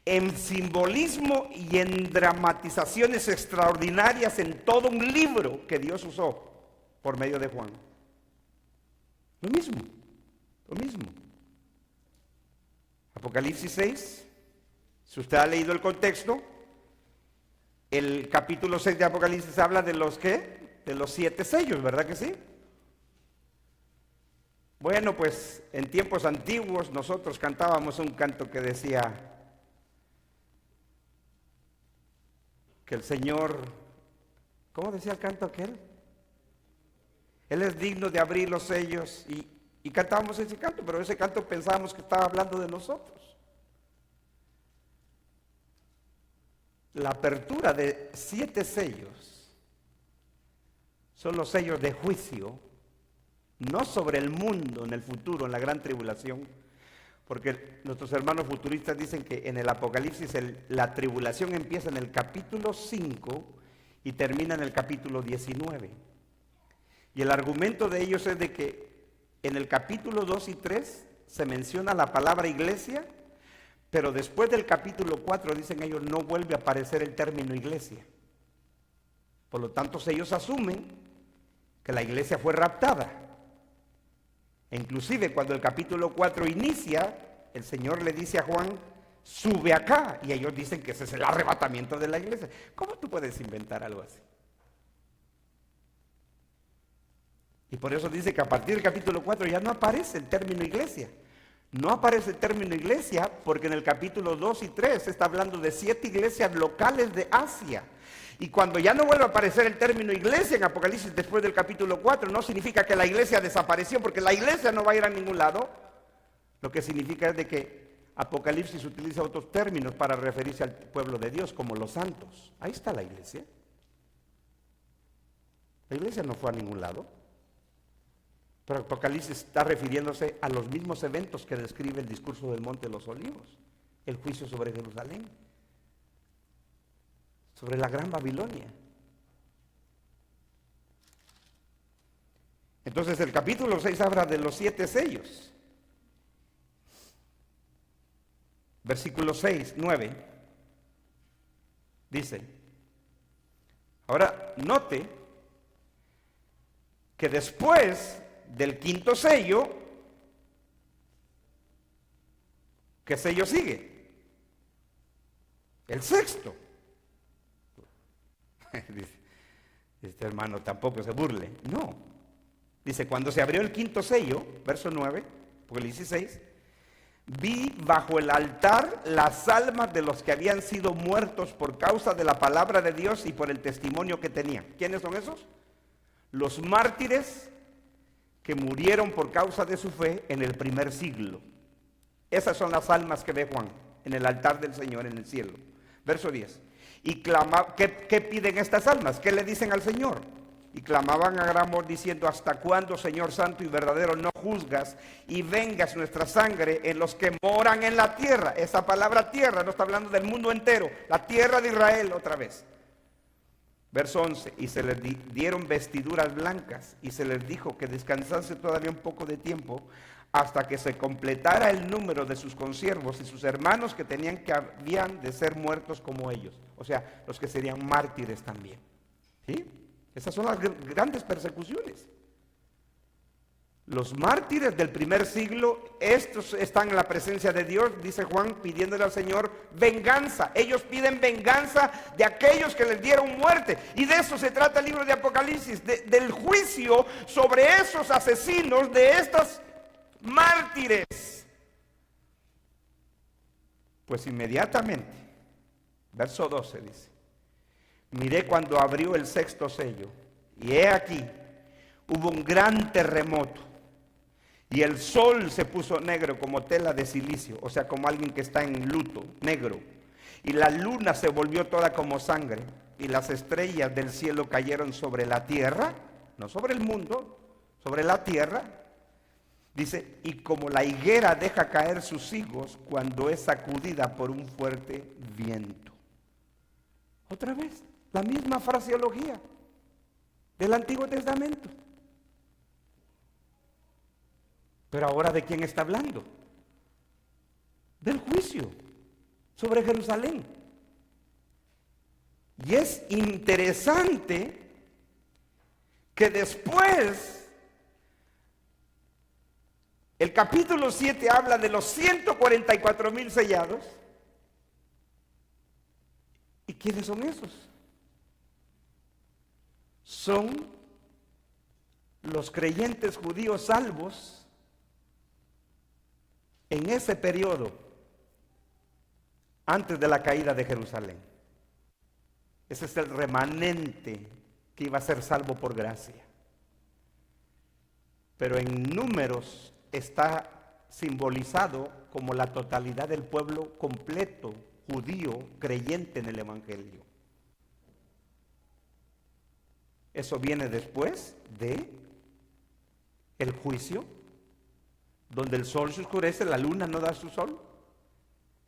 en simbolismo y en dramatizaciones extraordinarias en todo un libro que Dios usó por medio de Juan. Lo mismo. Apocalipsis 6, si usted ha leído el contexto, el capítulo 6 de Apocalipsis habla de los ¿qué? De los 7 sellos, ¿verdad que sí? Bueno, pues en tiempos antiguos nosotros cantábamos un canto que decía que el Señor, ¿cómo decía el canto aquel? Él es digno de abrir los sellos y cantábamos ese canto, pero ese canto pensábamos que estaba hablando de nosotros. La apertura de 7 sellos son los sellos de juicio, no sobre el mundo en el futuro, en la gran tribulación, porque nuestros hermanos futuristas dicen que en el Apocalipsis la tribulación empieza en el capítulo 5 y termina en el capítulo 19. Y el argumento de ellos es de que en el capítulo 2 y 3 se menciona la palabra iglesia, pero después del capítulo 4, dicen ellos, no vuelve a aparecer el término iglesia. Por lo tanto, ellos asumen que la iglesia fue raptada. E inclusive cuando el capítulo 4 inicia, el Señor le dice a Juan, sube acá, y ellos dicen que ese es el arrebatamiento de la iglesia. ¿Cómo tú puedes inventar algo así? Y por eso dice que a partir del capítulo 4 ya no aparece el término iglesia. No aparece el término iglesia porque en el capítulo 2 y 3 se está hablando de 7 iglesias locales de Asia. Y cuando ya no vuelve a aparecer el término iglesia en Apocalipsis después del capítulo 4, no significa que la iglesia desapareció, porque la iglesia no va a ir a ningún lado. Lo que significa es de que Apocalipsis utiliza otros términos para referirse al pueblo de Dios, como los santos. Ahí está la iglesia. La iglesia no fue a ningún lado. Pero Apocalipsis está refiriéndose a los mismos eventos que describe el discurso del Monte de los Olivos, el juicio sobre Jerusalén, sobre la Gran Babilonia. Entonces el capítulo 6 habla de los 7 sellos. Versículo 6, 9, dice, ahora note que después del 5.º sello, ¿qué sello sigue? El 6.º. Dice, este hermano tampoco se burle. No. Dice, cuando se abrió el 5.º sello, verso 9, Apocalipsis 6, Vi bajo el altar las almas de los que habían sido muertos por causa de la palabra de Dios y por el testimonio que tenían. ¿Quiénes son esos? Los mártires que murieron por causa de su fe en el primer siglo. Esas son las almas que ve Juan en el altar del Señor en el cielo. Verso 10. Y ¿qué piden estas almas? ¿Qué le dicen al Señor? Y clamaban a gran voz diciendo: ¿hasta cuándo, Señor santo y verdadero, no juzgas y vengas nuestra sangre en los que moran en la tierra? Esa palabra tierra no está hablando del mundo entero, la tierra de Israel otra vez. Verso 11. Y se les dieron vestiduras blancas y se les dijo que descansase todavía un poco de tiempo hasta que se completara el número de sus consiervos y sus hermanos que habían de ser muertos como ellos. O sea, los que serían mártires también. ¿Sí? Esas son las grandes persecuciones. Los mártires del primer siglo, estos están en la presencia de Dios, dice Juan, pidiéndole al Señor venganza. Ellos piden venganza de aquellos que les dieron muerte. Y de eso se trata el libro de Apocalipsis, del juicio sobre esos asesinos, de estos mártires. Pues inmediatamente, verso 12 dice: miré cuando abrió el sexto sello, y he aquí, hubo un gran terremoto, y el sol se puso negro como tela de silicio, o sea, como alguien que está en luto, negro. Y la luna se volvió toda como sangre, y las estrellas del cielo cayeron sobre la tierra, no sobre el mundo, sobre la tierra. Dice, y como la higuera deja caer sus higos cuando es sacudida por un fuerte viento. Otra vez, la misma fraseología del Antiguo Testamento. Pero ahora, ¿de quién está hablando? Del juicio sobre Jerusalén. Y es interesante que después el capítulo 7 habla de los 144,000 sellados. ¿Y quiénes son esos? Son los creyentes judíos salvos en ese periodo antes de la caída de Jerusalén. Ese es el remanente que iba a ser salvo por gracia. Pero en números está simbolizado como la totalidad del pueblo completo, judío, creyente en el Evangelio. Eso viene después de el juicio, donde el sol se oscurece, la luna no da su sol.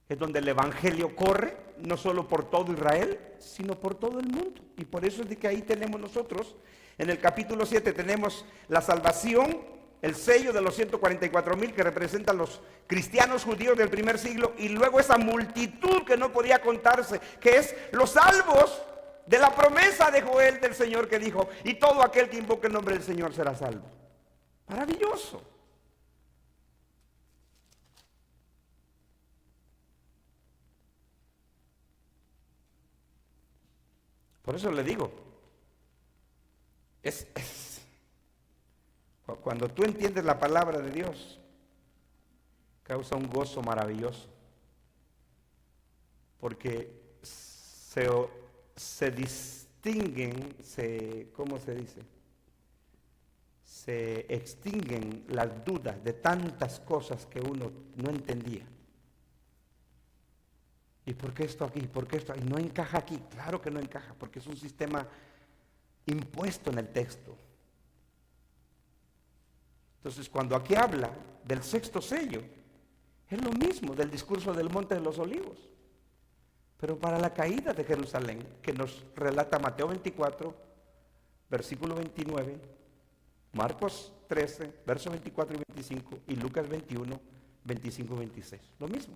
Es donde el Evangelio corre, no solo por todo Israel, sino por todo el mundo. Y por eso es de que ahí tenemos nosotros, en el capítulo 7 tenemos la salvación, el sello de los 144,000 que representan los cristianos judíos del primer siglo, y luego esa multitud que no podía contarse, que es los salvos de la promesa de Joel del Señor, que dijo: y todo aquel que invoque el nombre del Señor será salvo. Maravilloso. Por eso le digo, cuando tú entiendes la palabra de Dios, causa un gozo maravilloso, porque se distinguen, ¿cómo se dice? Se extinguen las dudas de tantas cosas que uno no entendía. ¿Y por qué esto aquí? ¿Por qué esto ahí? No encaja aquí. Claro que no encaja, porque es un sistema impuesto en el texto. Entonces, cuando aquí habla del sexto sello, es lo mismo del discurso del Monte de los Olivos, pero para la caída de Jerusalén, que nos relata Mateo 24, versículo 29, Marcos 13, versos 24 y 25, y Lucas 21, 25 y 26. Lo mismo.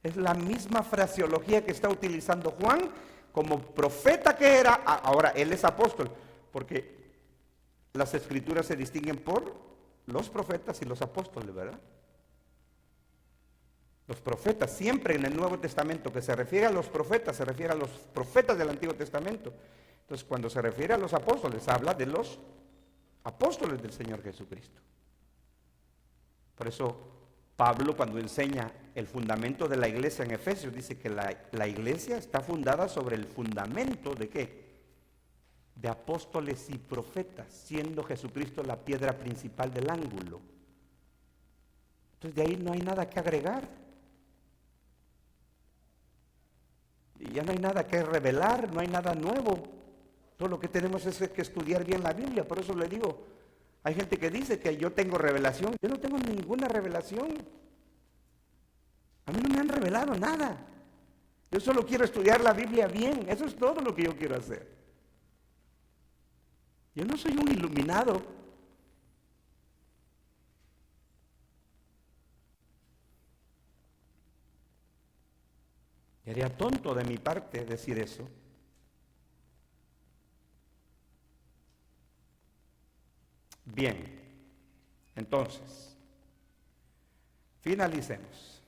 Es la misma fraseología que está utilizando Juan como profeta que era. Ahora él es apóstol, porque las escrituras se distinguen por los profetas y los apóstoles, ¿verdad? Los profetas, siempre en el Nuevo Testamento que se refiere a los profetas, se refiere a los profetas del Antiguo Testamento. Entonces, cuando se refiere a los apóstoles, habla de los apóstoles del Señor Jesucristo. Por eso Pablo, cuando enseña el fundamento de la iglesia en Efesios, dice que la iglesia está fundada sobre el fundamento ¿de qué? De apóstoles y profetas, siendo Jesucristo la piedra principal del ángulo. Entonces de ahí no hay nada que agregar. Y ya no hay nada que revelar, no hay nada nuevo. Todo lo que tenemos es que estudiar bien la Biblia. Por eso le digo, hay gente que dice que yo tengo revelación. Yo no tengo ninguna revelación. A mí no me han revelado nada. Yo solo quiero estudiar la Biblia bien. Eso es todo lo que yo quiero hacer. Yo no soy un iluminado. Sería tonto de mi parte decir eso. Bien, entonces, finalicemos.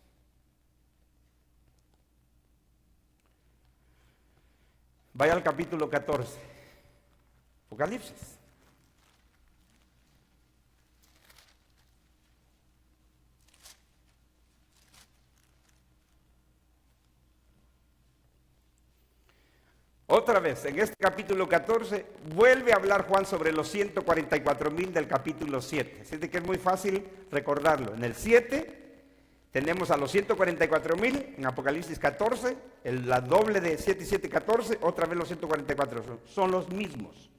Vaya al capítulo 14, Apocalipsis. Otra vez, en este capítulo 14, vuelve a hablar Juan sobre los 144,000 del capítulo 7. Así que es muy fácil recordarlo. En el 7 tenemos a los 144,000, en Apocalipsis 14, la doble de 7 y 7, 14, otra vez los 144, son los mismos.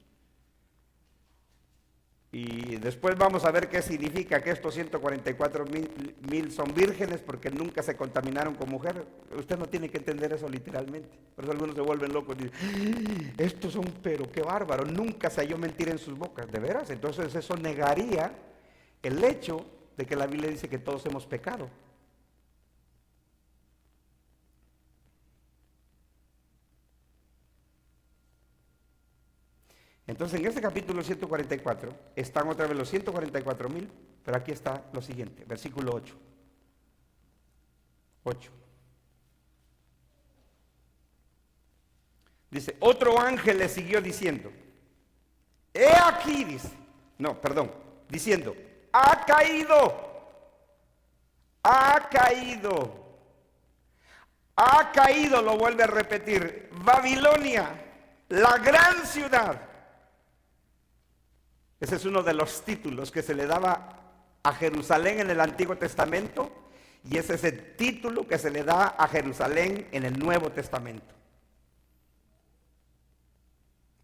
Y después vamos a ver qué significa que estos 144,000 son vírgenes porque nunca se contaminaron con mujer. Usted no tiene que entender eso literalmente. Por eso algunos se vuelven locos y dicen, estos son, pero qué bárbaro, nunca se halló mentira en sus bocas. ¿De veras? Entonces eso negaría el hecho de que la Biblia dice que todos hemos pecado. Entonces en este capítulo 144 están otra vez los 144,000, pero aquí está lo siguiente, versículo 8. 8. Dice, otro ángel le siguió diciendo, he aquí, dice, no, perdón, diciendo, ha caído, lo vuelve a repetir, Babilonia, la gran ciudad. Ese es uno de los títulos que se le daba a Jerusalén en el Antiguo Testamento y ese es el título que se le da a Jerusalén en el Nuevo Testamento.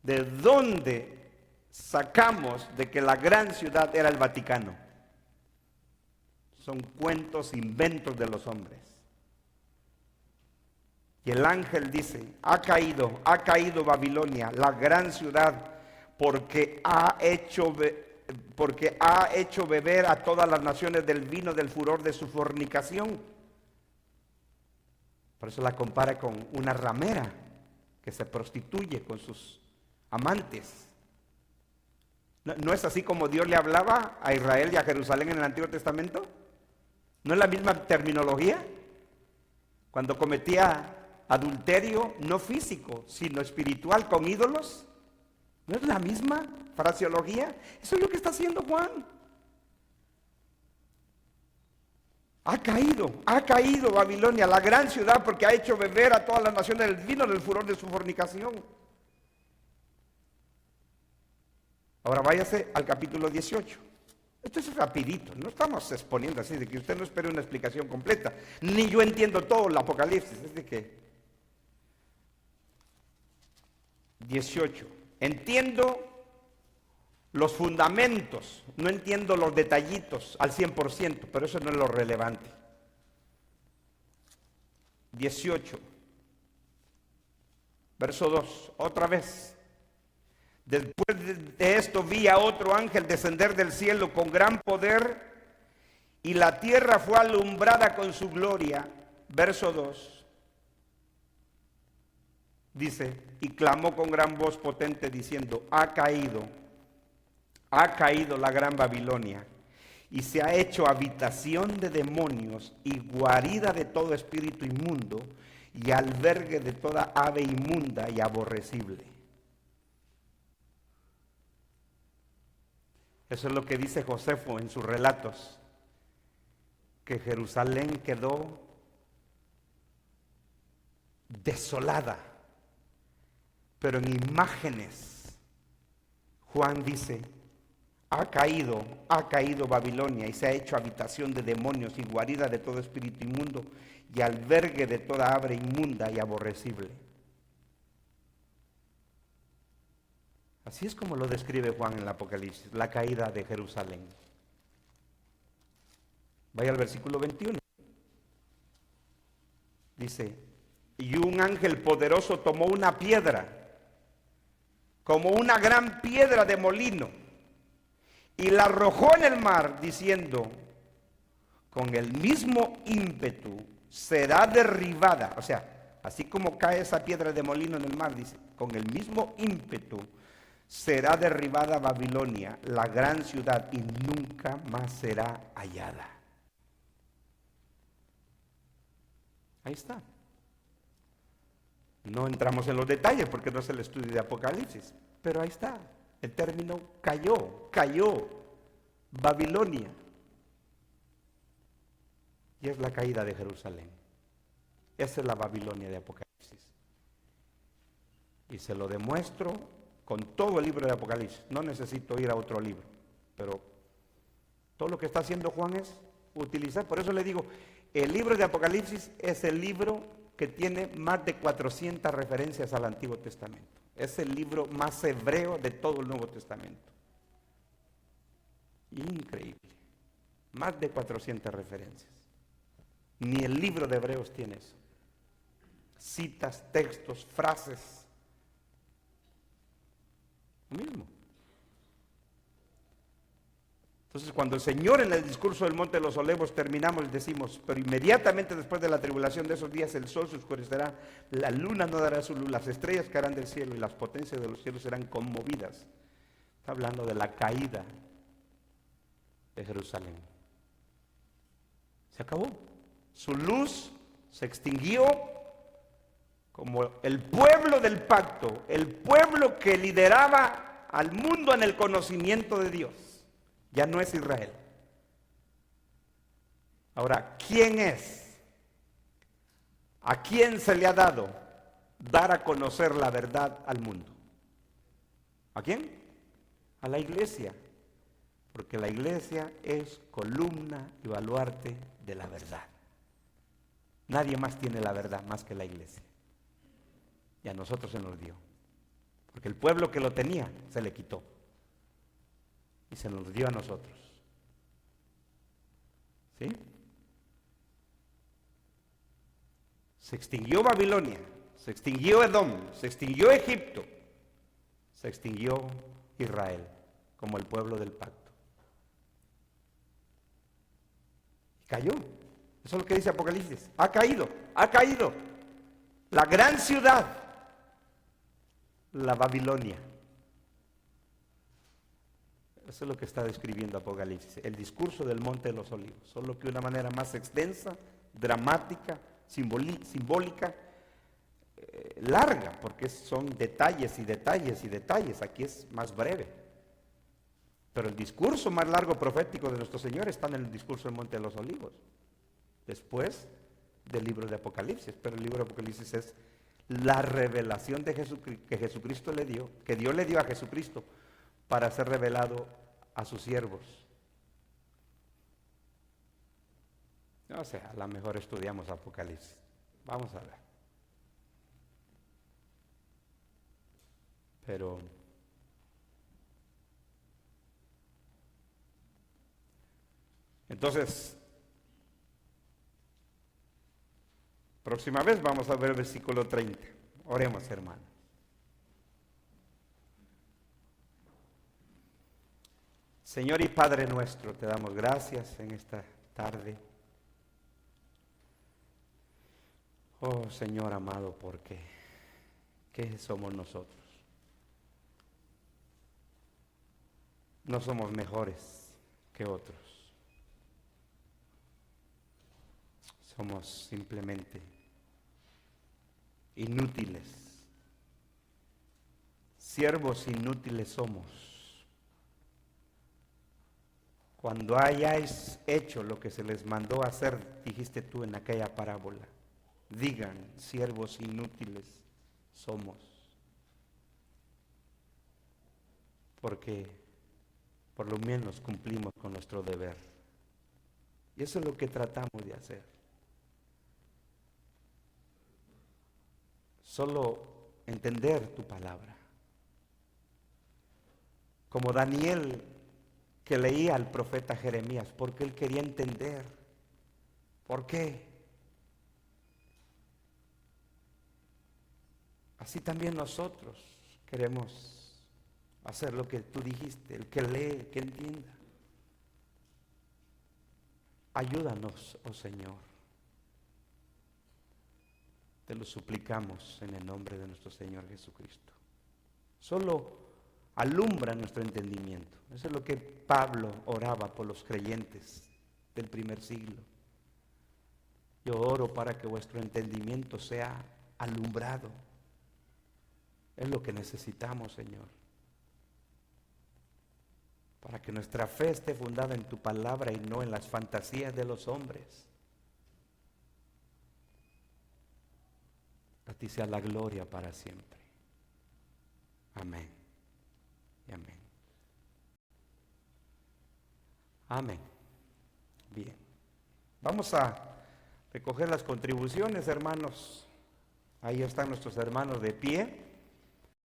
¿De dónde sacamos de que la gran ciudad era el Vaticano? Son cuentos, inventos de los hombres. Y el ángel dice, ha caído Babilonia, la gran ciudad, porque ha hecho beber a todas las naciones del vino del furor de su fornicación. Por eso la compara con una ramera que se prostituye con sus amantes. ¿No es así como Dios le hablaba a Israel y a Jerusalén en el Antiguo Testamento? ¿No es la misma terminología? Cuando cometía adulterio, no físico, sino espiritual con ídolos. ¿No es la misma fraseología? Eso es lo que está haciendo Juan. Ha caído Babilonia, la gran ciudad, porque ha hecho beber a todas las naciones el vino del furor de su fornicación. Ahora váyase al capítulo 18. Esto es rapidito, no estamos exponiendo así, de que usted no espere una explicación completa. Ni yo entiendo todo el Apocalipsis, es de que 18. Entiendo los fundamentos, no entiendo los detallitos al 100%, pero eso no es lo relevante. 18, verso 2, otra vez. Después de esto vi a otro ángel descender del cielo con gran poder y la tierra fue alumbrada con su gloria. Verso 2. Dice, y clamó con gran voz potente diciendo, ha caído la gran Babilonia y se ha hecho habitación de demonios y guarida de todo espíritu inmundo y albergue de toda ave inmunda y aborrecible. Eso es lo que dice Josefo en sus relatos. que Jerusalén quedó desolada, pero en imágenes Juan dice: ha caído Babilonia y se ha hecho habitación de demonios y guarida de todo espíritu inmundo y albergue de toda ave inmunda y aborrecible. Así es como lo describe Juan en el Apocalipsis, la caída de Jerusalén. Vaya al versículo 21. Dice: y un ángel poderoso tomó una piedra, como una gran piedra de molino, y la arrojó en el mar, diciendo: con el mismo ímpetu será derribada. O sea, así como cae esa piedra de molino en el mar, dice, con el mismo ímpetu será derribada Babilonia, la gran ciudad, y nunca más será hallada. Ahí está. No entramos en los detalles porque no es el estudio de Apocalipsis, pero ahí está. El término cayó Babilonia. Y es la caída de Jerusalén. Esa es la Babilonia de Apocalipsis. Y se lo demuestro con todo el libro de Apocalipsis. No necesito ir a otro libro, pero todo lo que está haciendo Juan es utilizar. Por eso le digo, el libro de Apocalipsis es el libro que tiene más de 400 referencias al Antiguo Testamento. Es el libro más hebreo de todo el Nuevo Testamento. Increíble. Más de 400 referencias. Ni el libro de Hebreos tiene eso. Citas, textos, frases. Lo mismo. Entonces, cuando el Señor en el discurso del Monte de los Olivos terminamos, decimos: pero inmediatamente después de la tribulación de esos días, el sol se oscurecerá, la luna no dará su luz, las estrellas caerán del cielo y las potencias de los cielos serán conmovidas. Está hablando de la caída de Jerusalén. Se acabó. Su luz se extinguió, como el pueblo del pacto, el pueblo que lideraba al mundo en el conocimiento de Dios. Ya no es Israel. Ahora, ¿quién es? ¿A quién se le ha dado dar a conocer la verdad al mundo? ¿A quién? A la iglesia. Porque la iglesia es columna y baluarte de la verdad. Nadie más tiene la verdad más que la iglesia. Y a nosotros se nos dio. Porque el pueblo que lo tenía se le quitó. Y se nos dio a nosotros. ¿Sí? Se extinguió Babilonia, se extinguió Edom, se extinguió Egipto, se extinguió Israel como el pueblo del pacto. Y cayó. Eso es lo que dice Apocalipsis. Ha caído. La gran ciudad, la Babilonia. Eso es lo que está describiendo Apocalipsis, el discurso del Monte de los Olivos, solo que de una manera más extensa, dramática, simbólica, larga, porque son detalles y detalles y detalles. Aquí es más breve. Pero el discurso más largo profético de nuestro Señor está en el discurso del Monte de los Olivos, después del libro de Apocalipsis. Pero el libro de Apocalipsis es la revelación de que Jesucristo le dio, que Dios le dio a Jesucristo para ser revelado a sus siervos. O sea, a lo mejor estudiamos Apocalipsis. Vamos a ver. Pero entonces, próxima vez vamos a ver el versículo 30. Oremos, hermano. Señor y Padre nuestro, te damos gracias en esta tarde. Oh Señor amado, porque ¿qué somos nosotros? No somos mejores que otros. Somos simplemente inútiles. Siervos inútiles somos. cuando hayáis hecho lo que se les mandó hacer, dijiste tú en aquella parábola, digan, siervos inútiles somos, porque por lo menos cumplimos con nuestro deber. Y eso es lo que tratamos de hacer. Solo entender tu palabra. Como Daniel, que leía al profeta Jeremías, porque él quería entender. ¿Por qué? Así también nosotros queremos hacer lo que tú dijiste, el que lee, que entienda. Ayúdanos, oh Señor. Te lo suplicamos en el nombre de nuestro Señor Jesucristo. Solo alumbra nuestro entendimiento. Eso es lo que Pablo oraba por los creyentes del primer siglo. Yo oro para que vuestro entendimiento sea alumbrado. Es lo que necesitamos, Señor. Para que nuestra fe esté fundada en tu palabra y no en las fantasías de los hombres. A ti sea la gloria para siempre. Amén y amén. Amén. Bien. Vamos a recoger las contribuciones, hermanos. Ahí están nuestros hermanos de pie.